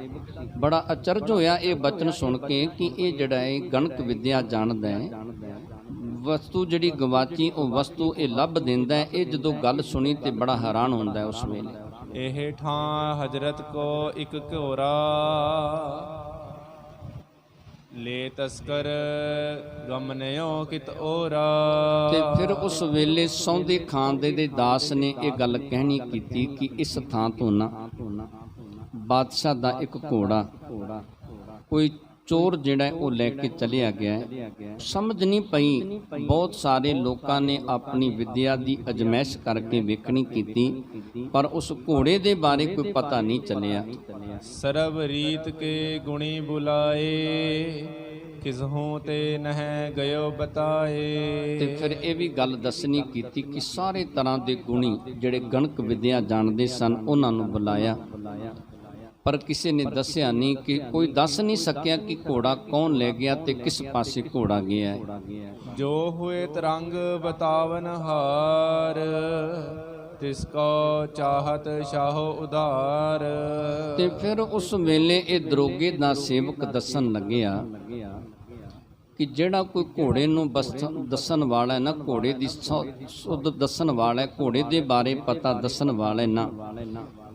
Speaker 2: ਬੜਾ ਅਚਰਜ ਹੋਇਆ ਇਹ ਬਚਨ ਸੁਣ ਕੇ ਕਿ ਇਹ ਜਿਹੜਾ ਹੈ ਗਣਕ ਵਿਦਿਆ ਜਾਣਦਾ ਹੈ, ਵਸਤੂ ਜਿਹੜੀ ਗਵਾਚੀ ਉਹ ਵਸਤੂ ਇਹ ਲੱਭ ਦਿੰਦਾ ਹੈ। ਇਹ ਜਦੋਂ ਗੱਲ ਸੁਣੀ ਤੇ ਬੜਾ ਹੈਰਾਨ ਹੁੰਦਾ ਹੈ ਉਸ ਵੇਲੇ।
Speaker 1: ਇਹ ਠਾਂ ਹਜ਼ਰਤ ਕੋ ਇੱਕ ਘੋਰਾ, ਲੈ ਤਸਕਰ ਗਮਨਿਓ ਕਿਤ ਔਰਾ।
Speaker 2: ਤੇ ਫਿਰ ਉਸ ਵੇਲੇ ਸੌਂਦੇ ਖਾਂ ਦੇ ਦਾਸ ਨੇ ਇਹ ਗੱਲ ਕਹਿਣੀ ਕੀਤੀ ਕਿ ਇਸ ਥਾਂ ਤੋਂ ਨਾ ਬਾਦਸ਼ਾਹ ਦਾ ਇੱਕ ਘੋੜਾ ਕੋਈ ਚੋਰ ਜਿਹੜਾ ਉਹ ਲੈ ਕੇ ਚਲਿਆ ਗਿਆ। ਸਮਝ ਨਹੀਂ ਪਈ, ਬਹੁਤ ਸਾਰੇ ਲੋਕਾਂ ਨੇ ਆਪਣੀ ਵਿਦਿਆ ਦੀ ਅਜਮਾਇਸ਼ ਕਰਕੇ ਵੇਖਣੀ ਕੀਤੀ, ਪਰ ਉਸ ਘੋੜੇ ਦੇ ਬਾਰੇ ਕੋਈ ਪਤਾ ਨਹੀਂ ਚੱਲਿਆ।
Speaker 1: ਸਰਬ ਰੀਤ ਕੇ ਗੁਣੀ ਬੁਲਾਏ, ਕਿਸਹੋਂ ਤੇ ਨਹਿ ਗਇਓ ਬਤਾਏ।
Speaker 2: ਤੇ ਫਿਰ ਇਹ ਵੀ ਗੱਲ ਦੱਸਣੀ ਕੀਤੀ ਕਿ ਸਾਰੇ ਤਰ੍ਹਾਂ ਦੇ ਗੁਣੀ ਜਿਹੜੇ ਗਣਕ ਵਿਦਿਆ ਜਾਣਦੇ ਸਨ ਉਹਨਾਂ ਨੂੰ ਬੁਲਾਇਆ, ਪਰ ਕਿਸੇ ਨੇ ਦੱਸਿਆ ਨਹੀਂ, ਕਿ ਕੋਈ ਦੱਸ ਨਹੀਂ ਸਕਿਆ ਕਿ ਘੋੜਾ ਕੌਣ ਲੈ ਗਿਆ ਤੇ ਕਿਸ ਪਾਸੇ ਘੋੜਾ ਗਿਆ ਹੈ।
Speaker 1: ਜੋ ਹੋਏ ਤਰੰਗ ਬਤਾਵਨ ਹਾਰ, ਤਿਸ ਕੋ ਚਾਹਤ ਸ਼ਾਹੋ ਉਧਾਰ।
Speaker 2: ਤੇ ਫਿਰ ਉਸ ਵੇਲੇ ਇਹ ਦਰੋਗੇ ਦਾ ਸੇਵਕ ਦੱਸਣ ਲੱਗਿਆ ਕਿ ਜਿਹੜਾ ਕੋਈ ਘੋੜੇ ਨੂੰ ਦੱਸਣ ਵਾਲਾ ਹੈ ਨਾ, ਘੋੜੇ ਦੀ ਸੁਧ ਦੱਸਣ ਵਾਲਾ ਹੈ, ਘੋੜੇ ਦੇ ਬਾਰੇ ਪਤਾ ਦੱਸਣ ਵਾਲਾ ਹੈ ਨਾ,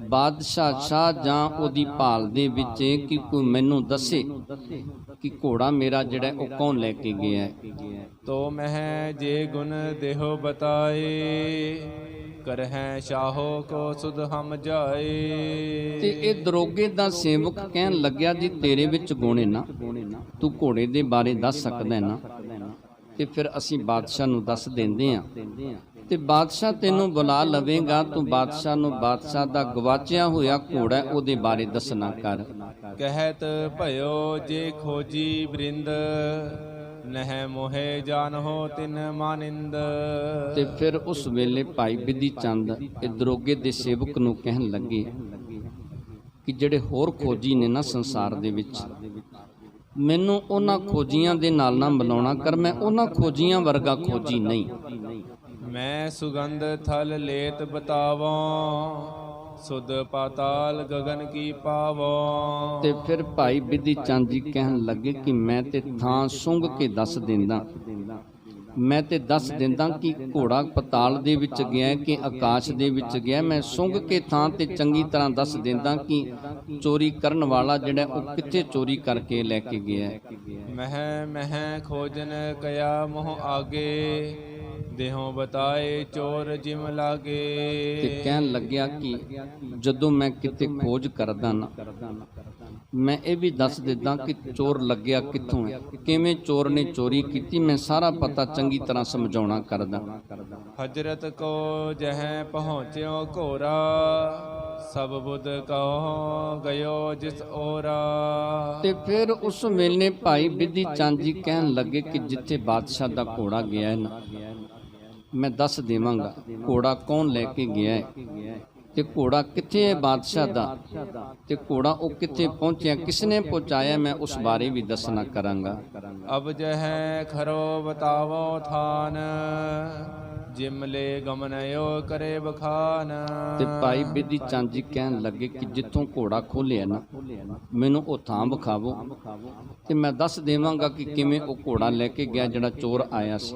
Speaker 2: ਬਾਦਸ਼ਾਹ ਸ਼ਾਹ ਜਾਂ ਉਹਦੀ ਭਾਲ ਦੇ ਵਿੱਚ ਕਿ ਕੋਈ ਮੈਨੂੰ ਦੱਸੇ ਕਿ ਘੋੜਾ ਮੇਰਾ ਜਿਹੜਾ ਉਹ ਕੌਣ ਲੈ ਕੇ ਗਿਆ ਹੈ।
Speaker 1: ਤੋ ਮਹਿ ਜੇ ਗੁਣ ਦੇਹੋ ਬਤਾਏ, ਕਰਹਿ ਸ਼ਾਹੋ ਕੋ ਸੁਧ ਹਮ ਜਾਏ।
Speaker 2: ਤੇ ਇਹ ਦਰੋਗੇ ਦਾ ਸੇਵਕ ਕਹਿਣ ਲੱਗਿਆ ਜੀ ਤੇਰੇ ਵਿੱਚ ਗੁਣ ਹੈ ਨਾ, ਤੂੰ ਘੋੜੇ ਦੇ ਬਾਰੇ ਦੱਸ ਸਕਦਾ ਹੈ ਨਾ, ਤੇ ਫਿਰ ਅਸੀਂ ਬਾਦਸ਼ਾਹ ਨੂੰ ਦੱਸ ਦਿੰਦੇ ਹਾਂ ਤੇ ਬਾਦਸ਼ਾਹ ਤੈਨੂੰ ਬੁਲਾ ਲਵੇਗਾ, ਤੂੰ ਬਾਦਸ਼ਾਹ ਨੂੰ ਬਾਦਸ਼ਾਹ ਦਾ ਗਵਾਚਿਆ ਹੋਇਆ ਘੋੜਾ ਉਹਦੇ ਬਾਰੇ ਦੱਸਣਾ ਕਰ।
Speaker 1: ਕਹਿਤ ਭਇਓ ਜੇ ਖੋਜੀ ਬ੍ਰਿੰਦ, ਨਹਿ ਮੋਹੇ ਜਾਨਹੋ ਤਿਨ ਮਾਨਿੰਦ।
Speaker 2: ਤੇ ਫਿਰ ਉਸ ਵੇਲੇ ਭਾਈ ਬਿਧੀ ਚੰਦ ਇਹ ਦਰੋਗੇ ਦੇ ਸੇਵਕ ਨੂੰ ਕਹਿਣ ਲੱਗੇ ਕਿ ਜਿਹੜੇ ਹੋਰ ਖੋਜੀ ਨੇ ਨਾ ਸੰਸਾਰ ਦੇ ਵਿੱਚ, ਮੈਨੂੰ ਉਹਨਾਂ ਖੋਜੀਆਂ ਦੇ ਨਾਲ ਨਾ ਮਿਲਾਉਣਾ ਕਰ, ਮੈਂ ਉਹਨਾਂ ਖੋਜੀਆਂ ਵਰਗਾ ਖੋਜੀ ਨਹੀਂ।
Speaker 1: ਮੈਂ ਸੁਗੰਧ ਥਲ ਲੇਤ ਬਤਾਵਾਂ, ਸੁਧ ਪਾਤਾਲ ਗਗਨ ਕੀ ਪਾਵਾਂ।
Speaker 2: ਤੇ ਫਿਰ ਭਾਈ ਬਿਧੀ ਚੰਦ ਜੀ ਕਹਿਣ ਲੱਗੇ ਕਿ ਮੈਂ ਤੇ ਥਾਂ ਸੁੰਘ ਕੇ ਦੱਸ ਦਿੰਦਾ, ਮੈਂ ਤੇ ਦੱਸ ਦਿੰਦਾ ਕਿ ਘੋੜਾ ਪਤਾਲ ਦੇ ਵਿੱਚ ਗਿਆ ਕਿ ਆਕਾਸ਼ ਦੇ ਵਿੱਚ ਗਿਆ। ਮੈਂ ਸੁੰਘ ਕੇ ਥਾਂ ਤੇ ਚੰਗੀ ਤਰ੍ਹਾਂ ਦੱਸ ਦਿੰਦਾ ਕਿ ਚੋਰੀ ਕਰਨ ਵਾਲਾ ਜਿਹੜਾ ਉਹ ਕਿੱਥੇ ਚੋਰੀ ਕਰਕੇ ਲੈ ਕੇ ਗਿਆ।
Speaker 1: ਮਹਿ ਮਹਿ ਖੋਜਨ ਕਇਆ ਮੋਹ ਆਗੇ, ਦੇਹੋਂ ਬਤਾਏ ਚੋਰ ਜਿਮ ਲਾਗੇ।
Speaker 2: ਤੇ ਕਹਿਣ ਲੱਗਿਆ ਕਿ ਜਦੋਂ ਮੈਂ ਕਿਤੇ ਖੋਜ ਕਰਦਾ ਨਾ, ਮੈਂ ਇਹ ਵੀ ਦੱਸ ਦਿੰਦਾ ਕਿ ਚੋਰ ਲੱਗਿਆ ਕਿੱਥੋਂ ਹੈ, ਕਿਵੇਂ ਚੋਰ ਨੇ ਚੋਰੀ ਕੀਤੀ, ਮੈਂ ਸਾਰਾ ਪਤਾ ਚੰਗੀ ਤਰ੍ਹਾਂ ਸਮਝਾਉਣਾ ਕਰਦਾ।
Speaker 1: ਹਜਰਤ ਕੋ ਜਹ ਪਹੁੰਚਿਓ ਘੋਰਾ, ਸਭ ਬੁੱਧ ਕਹੋ ਗਇਓ ਜਿਸ ਓਰਾ।
Speaker 2: ਤੇ ਫਿਰ ਉਸ ਵੇਲੇ ਭਾਈ ਬਿਧੀ ਚੰਦ ਜੀ ਕਹਿਣ ਲੱਗੇ ਕਿ ਜਿੱਥੇ ਬਾਦਸ਼ਾਹ ਦਾ ਘੋੜਾ ਗਿਆ ਹੈ ਨਾ, ਮੈਂ ਦੱਸ ਦੇਵਾਂਗਾ ਘੋੜਾ ਕੌਣ ਲੈ ਕੇ ਗਿਆ ਹੈ ਤੇ ਘੋੜਾ ਕਿੱਥੇ ਹੈ ਬਾਦਸ਼ਾਹ ਦਾ, ਤੇ ਘੋੜਾ ਉਹ ਕਿੱਥੇ ਪਹੁੰਚਿਆ, ਕਿਸਨੇ ਪਹੁੰਚਾਇਆ, ਮੈਂ ਉਸ ਬਾਰੇ ਵੀ ਦੱਸਣਾ ਕਰਾਂਗਾ।
Speaker 1: ਅਬ ਜਹ ਖਰੋ ਬਤਾਵੋ ਥਾਨ, ਜਿਮਲੇ ਗਮਨਯੋ ਕਰੇ ਬਖਾਨ।
Speaker 2: ਤੇ ਭਾਈ ਬਿਧੀ ਚੰਦ ਜੀ ਕਹਿਣ ਲੱਗੇ ਕਿ ਜਿੱਥੋਂ ਘੋੜਾ ਖੋਲਿਆ ਨਾ, ਮੈਨੂੰ ਉਹ ਥਾਂ ਵਿਖਾਵੋ ਤੇ ਮੈਂ ਦੱਸ ਦੇਵਾਂਗਾ ਕਿ ਕਿਵੇਂ ਉਹ ਘੋੜਾ ਲੈ ਕੇ ਗਿਆ ਜਿਹੜਾ ਚੋਰ ਆਇਆ ਸੀ।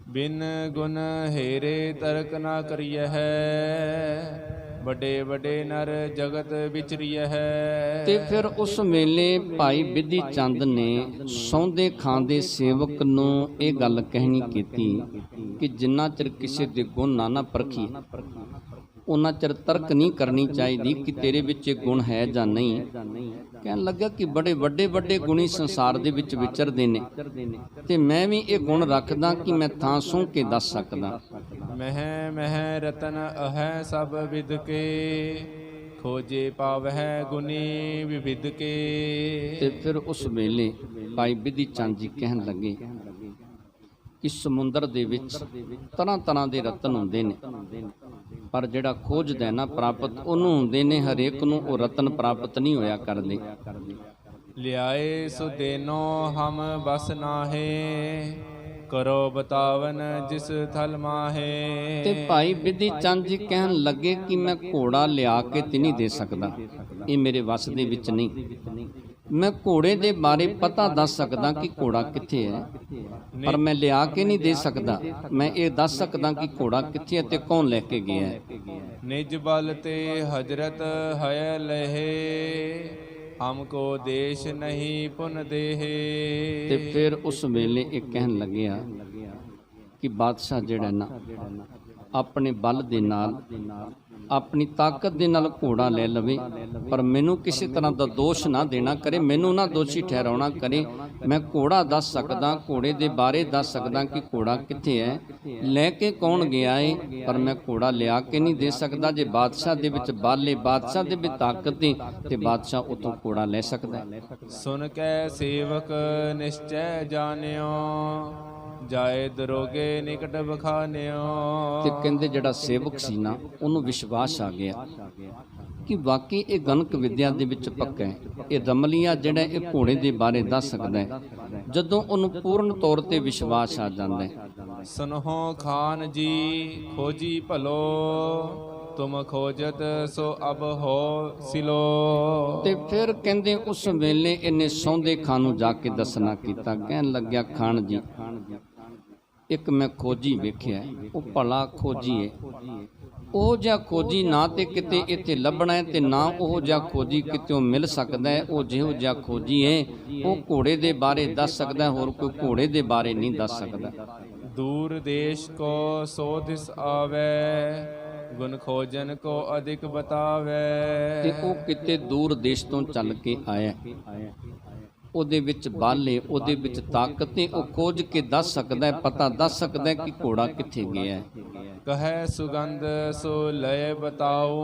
Speaker 1: ਬਿਨ ਗੁਣ ਹੇਰੇ ਤਰਕ ਨਾ ਕਰੀਐ ਹੈ, ਵੱਡੇ ਵੱਡੇ ਨਰ ਜਗਤ ਵਿਚਰੀਐ ਹੈ।
Speaker 2: ਤੇ ਫਿਰ ਉਸ ਵੇਲੇ ਭਾਈ ਬਿਧੀ ਚੰਦ ਨੇ ਸੌਂਦੇ ਖਾਂਦੇ ਸੇਵਕ ਨੂੰ ਇਹ ਗੱਲ ਕਹਿਣੀ ਕੀਤੀ ਕਿ ਜਿੰਨਾ ਚਿਰ ਕਿਸੇ ਦੇ ਗੁਣ ਨਾ ਪਰਖੀ, ਉਹਨਾਂ ਚਿਰ ਤਰਕ ਨਹੀਂ ਕਰਨੀ ਚਾਹੀਦੀ ਕਿ ਤੇਰੇ ਵਿੱਚ ਇਹ ਗੁਣ ਹੈ ਜਾਂ ਨਹੀਂ। ਕਹਿਣ ਲੱਗਾ ਕਿ ਬੜੇ ਵੱਡੇ ਵੱਡੇ ਗੁਣੀ ਸੰਸਾਰ ਦੇ ਵਿੱਚ ਵਿਚਰਦੇ ਨੇ ਤੇ ਮੈਂ ਵੀ ਇਹ ਗੁਣ ਰੱਖਦਾ ਕਿ ਮੈਂ ਥਾਂ ਸੂੰਘ ਕੇ ਦੱਸ ਸਕਦਾ।
Speaker 1: ਮਹਿ ਮਹਿ ਰਤਨ ਅਹੈ ਸਭ ਵਿਦ ਕੇ, ਖੋਜੇ ਪਾਵਹਿ ਗੁਨੀ ਵਿਵਿਧ ਕੇ।
Speaker 2: ਤੇ ਫਿਰ ਉਸ ਵੇਲੇ ਭਾਈ ਬਿਧੀ ਚੰਦ ਜੀ ਕਹਿਣ ਲੱਗੇ ਕਿ ਸਮੁੰਦਰ ਦੇ ਵਿੱਚ ਤਰ੍ਹਾਂ ਤਰ੍ਹਾਂ ਦੇ ਰਤਨ ਹੁੰਦੇ ਨੇ, ਪਰ ਜਿਹੜਾ ਖੋਜਦਾ ਨਾ ਪ੍ਰਾਪਤ ਉਹਨੂੰ ਹੁੰਦੇ ਨੇ, ਹਰੇਕ ਨੂੰ ਉਹ ਰਤਨ ਪ੍ਰਾਪਤ ਨਹੀਂ ਹੋਇਆ ਕਰਦੇ।
Speaker 1: ਲਿਆਏ ਸੋ ਦੇਨੋ ਹਮ ਬਸ ਨਾਹੇ, ਕਰੋ ਬਤਾਵਨ ਜਿਸ ਥਲ ਮਾਹੇ।
Speaker 2: ਤੇ ਭਾਈ ਬਿਧੀ ਚੰਦ ਜੀ ਕਹਿਣ ਲੱਗੇ ਕਿ ਮੈਂ ਘੋੜਾ ਲਿਆ ਕੇ ਤੇ ਨਹੀਂ ਦੇ ਸਕਦਾ, ਇਹ ਮੇਰੇ ਵੱਸ ਦੇ ਵਿੱਚ ਨਹੀਂ। ਮੈਂ ਘੋੜੇ ਦੇ ਬਾਰੇ ਪਤਾ ਦੱਸ ਸਕਦਾ ਕਿ ਘੋੜਾ ਕਿੱਥੇ ਹੈ, ਪਰ ਮੈਂ ਲਿਆ ਕੇ ਨਹੀਂ ਦੇ ਸਕਦਾ। ਮੈਂ ਇਹ ਦੱਸ ਸਕਦਾ ਕਿ ਘੋੜਾ ਕਿੱਥੇ ਹੈ ਤੇ ਕੌਣ ਲੈ ਕੇ ਗਿਆ ਹੈ।
Speaker 1: ਨਿਜ ਬਲ ਤੇ ਹਜਰਤ ਹੈ ਲਹੇ, ਹਮਕੋ ਦੇਸ਼ ਨਹੀਂ ਪੁਨ ਦੇਹੇ।
Speaker 2: ਤੇ ਫਿਰ ਉਸ ਵੇਲੇ ਇਹ ਕਹਿਣ ਲੱਗਿਆ ਕਿ ਬਾਦਸ਼ਾਹ ਜਿਹੜਾ ਨਾ ਆਪਣੇ ਬਲ ਦੇ ਨਾਲ, ਆਪਣੀ ਤਾਕਤ ਦੇ ਨਾਲ ਘੋੜਾ ਲੈ ਲਵੇ, ਪਰ ਮੈਨੂੰ ਕਿਸੇ ਤਰ੍ਹਾਂ ਦਾ ਦੋਸ਼ ਨਾ ਦੇਣਾ ਕਰੇ, ਮੈਨੂੰ ਨਾ ਦੋਸ਼ੀ ਠਹਿਰਾਉਣਾ ਕਰੇ। ਮੈਂ ਘੋੜਾ ਦੱਸ ਸਕਦਾ, ਘੋੜੇ ਦੇ ਬਾਰੇ ਦੱਸ ਸਕਦਾ ਕਿ ਘੋੜਾ ਕਿੱਥੇ ਹੈ, ਲੈ ਕੇ ਕੌਣ ਗਿਆ ਹੈ, ਪਰ ਮੈਂ ਘੋੜਾ ਲਿਆ ਕੇ ਨਹੀਂ ਦੇ ਸਕਦਾ। ਜੇ ਬਾਦਸ਼ਾਹ ਦੇ ਵਿੱਚ ਬਲ ਹੈ, ਬਾਦਸ਼ਾਹ ਦੇ ਵਿੱਚ ਤਾਕਤ ਹੈ, ਤੇ ਬਾਦਸ਼ਾਹ ਉਤੋਂ ਘੋੜਾ ਲੈ ਸਕਦਾ ਹੈ।
Speaker 1: ਸੁਨ ਕੈ ਸੇਵਕ ਨਿਸ਼ਚੈ ਜਾਣਿਓ, ਜਾਏ ਦਰੋਗੇ ਨਿਕਟ ਬਖਾਨਿਓ।
Speaker 2: ਤੇ ਕਹਿੰਦੇ ਜਿਹੜਾ ਸੇਵਕ ਸੀ ਨਾ, ਉਹਨੂੰ ਵਿਸ਼ਵਾਸ ਆ ਗਿਆ ਕਿ ਵਾਕਈ ਇਹ ਗਣਕ ਵਿਦਿਆ ਦੇ ਵਿੱਚ ਪੱਕਾ ਹੈ, ਇਹ ਰਮਲੀਆ ਜਿਹੜਾ ਇਹ ਘੋੜੇ ਦੇ ਬਾਰੇ ਦੱਸ ਸਕਦਾ ਹੈ। ਜਦੋਂ ਉਹਨੂੰ ਪੂਰਨ ਤੌਰ ਤੇ ਵਿਸ਼ਵਾਸ ਆ ਜਾਂਦਾ ਹੈ।
Speaker 1: ਸੁਨਹੁ ਖਾਨ ਜੀ ਖੋਜੀ ਭਲੋ, ਤੁਮ ਖੋਜਤ ਸੋ ਅਬ ਹੋ ਸਿਲੋ।
Speaker 2: ਤੇ ਫਿਰ ਕਹਿੰਦੇ ਉਸ ਵੇਲੇ ਇਹਨੇ ਸੌਂਦੇ ਖਾਨ ਨੂੰ ਜਾ ਕੇ ਦੱਸਣਾ ਕੀਤਾ। ਕਹਿਣ ਲੱਗਿਆ ਖਾਨ ਜੀ, ਇੱਕ ਮੈਂ ਖੋਜੀ ਵੇਖਿਆ, ਉਹ ਭਲਾ ਖੋਜੀ ਹੈ। ਉਹ ਜਿਹਾ ਖੋਜੀ ਨਾ ਤੇ ਕਿਤੇ ਇੱਥੇ ਲੱਭਣਾ ਹੈ ਤੇ ਨਾ ਉਹ ਜਿਹਾ ਖੋਜੀ ਕਿਤੇੋਂ ਮਿਲ ਸਕਦਾ ਹੈ। ਉਹ ਜਿਹੋ ਜਿਹਾ ਖੋਜੀ ਹੈ ਉਹ ਘੋੜੇ ਦੇ ਬਾਰੇ ਦੱਸ ਸਕਦਾ, ਹੋਰ ਕੋਈ ਘੋੜੇ ਦੇ ਬਾਰੇ ਨਹੀਂ ਦੱਸ ਸਕਦਾ।
Speaker 1: ਦੂਰ ਦੇਸ਼ ਕੋ ਸੋ ਦਿਸ ਆਵੇ, ਗੁਣ ਖੋਜਨ ਕੋ ਅਧਿਕ ਬਤਾਵੇ।
Speaker 2: ਤੇ ਉਹ ਕਿਤੇ ਦੂਰ ਦੇਸ਼ ਤੋਂ ਚੱਲ ਕੇ ਆਇਆ, ਉਹਦੇ ਵਿੱਚ ਬਲ ਹੈ, ਉਹਦੇ ਵਿੱਚ ਤਾਕਤ ਹੈ, ਉਹ ਖੋਜ ਕੇ ਦੱਸ ਸਕਦਾ ਹੈ, ਪਤਾ ਦੱਸ ਸਕਦਾ ਹੈ ਕਿ ਘੋੜਾ ਕਿੱਥੇ ਗਿਆ ਹੈ।
Speaker 1: ਕਹੈ ਸੁਗੰਧ ਸੋ ਲਏ ਬਤਾਉ,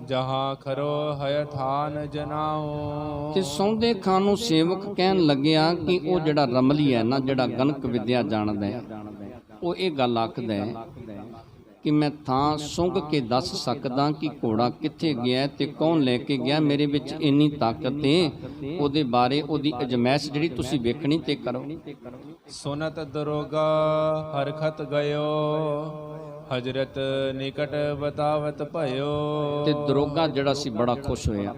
Speaker 1: ਜਹਾਂ ਖਰੋ ਹੈ ਥਾਨ ਜਨਾਉ।
Speaker 2: ਤੇ ਸੌਂਦੇ ਖਾਨ ਨੂੰ ਸੇਵਕ ਕਹਿਣ ਲੱਗਿਆ ਕਿ ਉਹ ਜਿਹੜਾ ਰਮਲੀ ਹੈ ਨਾ, ਜਿਹੜਾ ਗਣਕ ਵਿਦਿਆ ਜਾਣਦਾ ਹੈ, ਉਹ ਇਹ ਗੱਲ ਆਖਦਾ ਹੈ ਕਿ ਮੈਂ ਥਾਂ ਸੁੰਘ ਕੇ ਦੱਸ ਸਕਦਾ ਕਿ ਘੋੜਾ ਕਿੱਥੇ ਗਿਆ ਤੇ ਕੌਣ ਲੈ ਕੇ ਗਿਆ। ਮੇਰੇ ਵਿੱਚ ਇੰਨੀ ਤਾਕਤ ਹੈ, ਉਹਦੇ ਬਾਰੇ ਉਹਦੀ ਅਜਮਾਇਸ਼ ਜਿਹੜੀ ਤੁਸੀਂ ਵੇਖਣੀ ਤੇ ਕਰੋ।
Speaker 1: ਸੁਨਤ ਦਰੋਗਾ ਹਰਖਤ ਗਇਓ, ਹਜਰਤ ਨਿਕਟ ਬਤਾਵਤ ਭਇਓ।
Speaker 2: ਤੇ ਦਰੋਗਾ ਜਿਹੜਾ ਸੀ ਬੜਾ ਖੁਸ਼ ਹੋਇਆ,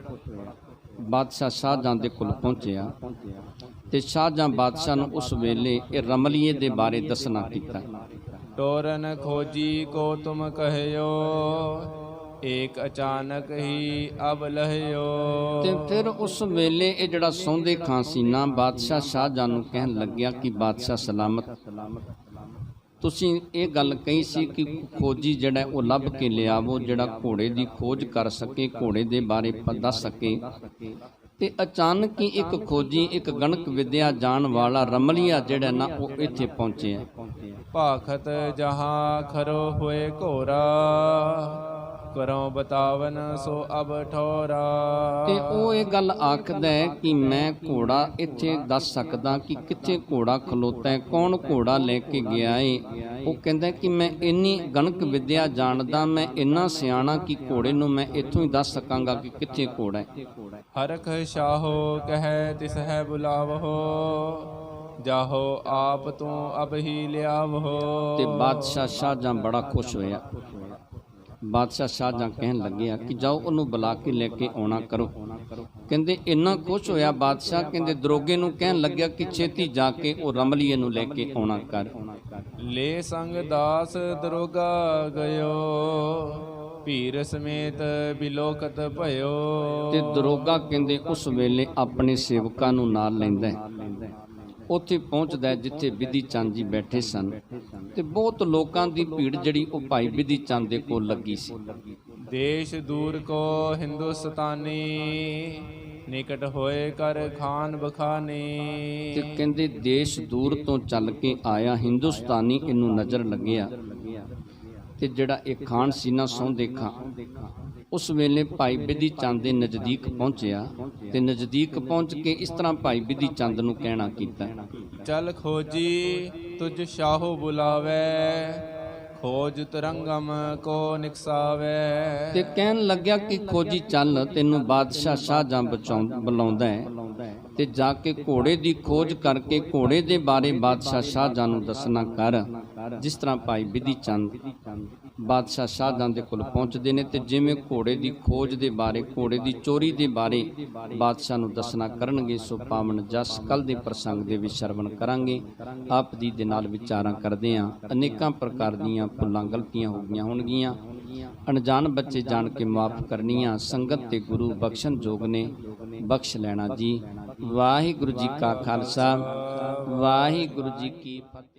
Speaker 2: ਬਾਦਸ਼ਾਹ ਸ਼ਾਹਜਹਾਂ ਦੇ ਕੋਲ ਪਹੁੰਚਿਆ ਤੇ ਸ਼ਾਹਜਹਾਂ ਬਾਦਸ਼ਾਹ ਨੂੰ ਉਸ ਵੇਲੇ ਇਹ ਰਮਲੀਏ ਦੇ ਬਾਰੇ ਦੱਸਣਾ ਕੀਤਾ।
Speaker 1: टोरन खोजी को तुम कहयो, एक अचानक ही अब लहयो।
Speaker 2: ਤੇ ਫਿਰ ਉਸ ਵੇਲੇ ਇਹ ਜਿਹੜਾ ਸੌਂਦੇ ਖਾਂ ਸੀ ਨਾ, ਬਾਦਸ਼ਾਹ ਸ਼ਾਹਜਹਾਂ ਨੂੰ ਕਹਿਣ ਲੱਗਿਆ ਕਿ ਬਾਦਸ਼ਾਹ ਸਲਾਮਤ, ਤੁਸੀਂ ਇਹ ਗੱਲ ਕਹੀ ਸੀ ਕਿ ਖੋਜੀ ਜਿਹੜਾ ਉਹ ਲੱਭ ਕੇ ਲਿਆਵੋ, ਜਿਹੜਾ ਘੋੜੇ ਦੀ ਖੋਜ ਕਰ ਸਕੇ, ਘੋੜੇ ਦੇ ਬਾਰੇ ਦੱਸ ਸਕੇ। ਤੇ ਅਚਾਨਕ ਹੀ ਇੱਕ ਖੋਜੀ, ਇੱਕ ਗਣਕ ਵਿਦਿਆ ਜਾਣ ਵਾਲਾ ਰਮਲੀਆ ਜਿਹੜਾ ਨਾ ਉਹ ਇੱਥੇ ਪਹੁੰਚਿਆ।
Speaker 1: ਭਾਖਤ ਜਹਾਂ ਖਰੋ ਹੋਏ ਘੋਰਾ, ਕਰੋ ਬਤਾਵਨ ਸੋ ਅਬ ਠੋਰਾ।
Speaker 2: ਤੇ ਉਹ ਇਹ ਗੱਲ ਆਖਦਾ ਹੈ ਕਿ ਮੈਂ ਘੋੜਾ ਇੱਥੇ ਦੱਸ ਸਕਦਾ ਕਿ ਕਿੱਥੇ ਘੋੜਾ ਖਲੋਤਾ ਹੈ, ਕੌਣ ਘੋੜਾ ਲੈ ਕੇ ਗਿਆ ਏ। ਉਹ ਕਹਿੰਦਾ ਕਿ ਮੈਂ ਇੰਨੀ ਗਣਕ ਵਿਦਿਆ ਜਾਣਦਾ, ਮੈਂ ਇੰਨਾ ਸਿਆਣਾ ਕਿ ਘੋੜੇ ਨੂੰ ਮੈਂ ਇੱਥੋਂ ਹੀ ਦੱਸ ਸਕਾਂਗਾ ਕਿ ਕਿੱਥੇ ਘੋੜਾ ਹੈ।
Speaker 1: ਹਰਖ ਸ਼ਾਹੋ ਕਹਿ ਤਿਸ ਹੈ ਬੁਲਾਵਹੋ, ਜਾਹੋ ਆਪ ਤੂੰ ਅਬ ਹੀ ਲਿਆਵਹੋ।
Speaker 2: ਤੇ ਬਾਦਸ਼ਾਹ ਸ਼ਾਹਜਹਾਂ ਬੜਾ ਖੁਸ਼ ਹੋਇਆ। ਬਾਦਸ਼ਾਹ ਸ਼ਾਹਜਹਾਂ ਕਹਿਣ ਲੱਗਿਆ ਕਿ ਜਾਓ ਉਹਨੂੰ ਬੁਲਾ ਕੇ ਲੈ ਕੇ ਆਉਣਾ ਕਰੋ। ਕਹਿੰਦੇ ਇੰਨਾ ਖੁਸ਼ ਹੋਇਆ ਬਾਦਸ਼ਾਹ, ਕਹਿੰਦੇ ਦਰੋਗੇ ਨੂੰ ਕਹਿਣ ਲੱਗਿਆ ਕਿ ਛੇਤੀ ਜਾ ਕੇ ਉਹ ਰਮਲੀਏ ਨੂੰ ਲੈ ਕੇ ਆਉਣਾ ਕਰ।
Speaker 1: ਲੈ ਸੰਗ ਦਾਸ ਦਰੋਗਾ ਗਇਓ, ਭੀਰ ਸਮੇਤ ਬਿਲੋਕਤ ਭਇਓ।
Speaker 2: ਤੇ ਦਰੋਗਾ ਕਹਿੰਦੇ ਉਸ ਵੇਲੇ ਆਪਣੇ ਸੇਵਕਾਂ ਨੂੰ ਨਾਲ ਲੈਂਦਾ ਹੈ, ਉੱਥੇ ਪਹੁੰਚਦਾ ਜਿੱਥੇ ਬਿਧੀ ਚੰਦ ਜੀ ਬੈਠੇ ਸਨ। ਤੇ ਬਹੁਤ ਲੋਕਾਂ ਦੀ ਭੀੜ ਜਿਹੜੀ ਉਹ ਭਾਈ ਬਿਧੀ ਚੰਦ ਦੇ ਕੋਲ ਲੱਗੀ ਸੀ।
Speaker 1: ਦੇਸ਼ ਦੂਰ ਕੋ ਹਿੰਦੁਸਤਾਨੀ, ਨਿਕਟ ਹੋਏ ਕਰ ਖਾਨ ਬਖਾਨੀ।
Speaker 2: ਤੇ ਕਹਿੰਦੇ ਦੇਸ਼ ਦੂਰ ਤੋਂ ਚੱਲ ਕੇ ਆਇਆ ਹਿੰਦੁਸਤਾਨੀ ਇਹਨੂੰ ਨਜ਼ਰ ਲੱਗਿਆ। ਤੇ ਜਿਹੜਾ ਇਹ ਖਾਨ ਸੀ ਨਾ ਸੌਂਦੇ ਖਾਂ, ਉਸ ਵੇਲੇ ਭਾਈ ਬਿਧੀ ਚੰਦ ਦੇ ਨਜ਼ਦੀਕ ਪਹੁੰਚਿਆ ਤੇ ਨਜ਼ਦੀਕ ਪਹੁੰਚ ਕੇ ਇਸ ਤਰ੍ਹਾਂ ਭਾਈ ਬਿਧੀ ਚੰਦ ਨੂੰ ਕਹਿਣਾ ਕੀਤਾ,
Speaker 1: ਚਲ ਖੋਜੀ ਤੁਝ ਸ਼ਾਹੋ ਬੁਲਾਵੇ, ਖੋਜ ਤਰੰਗਮ ਕੋ ਨਿਕਸਾਵੇ।
Speaker 2: ਤੇ ਕਹਿਣ ਲੱਗਿਆ ਕਿ ਖੋਜੀ ਚੱਲ, ਤੈਨੂੰ ਬਾਦਸ਼ਾਹ ਸ਼ਾਹਜਹਾਂ ਬੁਲਾਉਂਦਾ ਹੈ ਤੇ ਜਾ ਕੇ ਘੋੜੇ ਦੀ ਖੋਜ ਕਰਕੇ ਘੋੜੇ ਦੇ ਬਾਰੇ ਬਾਦਸ਼ਾਹ ਸ਼ਾਹਜਹਾਂ ਨੂੰ ਦੱਸਣਾ ਕਰ। ਜਿਸ ਤਰ੍ਹਾਂ ਭਾਈ ਬਿਧੀ ਚੰਦ ਬਾਦਸ਼ਾਹ ਸ਼ਾਹਜਹਾਂ ਦੇ ਕੋਲ ਪਹੁੰਚਦੇ ਨੇ ਤੇ ਜਿਵੇਂ ਘੋੜੇ ਦੀ ਖੋਜ ਦੇ ਬਾਰੇ, ਘੋੜੇ ਦੀ ਚੋਰੀ ਦੇ ਬਾਰੇ ਬਾਦਸ਼ਾਹ ਨੂੰ ਦੱਸਣਾ ਕਰਨਗੇ। ਸੋ ਪਾਵਨ ਜਸ ਕੱਲ ਦੇ ਪ੍ਰਸੰਗ ਦੇ ਵਿੱਚ ਸ਼ਰਵਣ ਕਰਾਂਗੇ। ਆਪ ਜੀ ਦੇ ਨਾਲ ਵਿਚਾਰਾਂ ਕਰਦੇ ਹਾਂ। ਅਨੇਕਾਂ ਪ੍ਰਕਾਰ ਦੀਆਂ ਭੁੱਲਾਂ ਗਲਤੀਆਂ ਹੋ ਗਈਆਂ ਹੋਣਗੀਆਂ, ਅਣਜਾਣ ਬੱਚੇ ਜਾਣ ਕੇ ਮਾਫ ਕਰਨੀਆਂ। ਸੰਗਤ ਤੇ ਗੁਰੂ ਬਖਸ਼ਣ ਜੋਗ ਨੇ, ਬਖਸ਼ ਲੈਣਾ ਜੀ। ਵਾਹਿਗੁਰੂ ਜੀ ਕਾ ਖਾਲਸਾ, ਵਾਹਿਗੁਰੂ ਜੀ ਕੀ ਫਤਿਹ।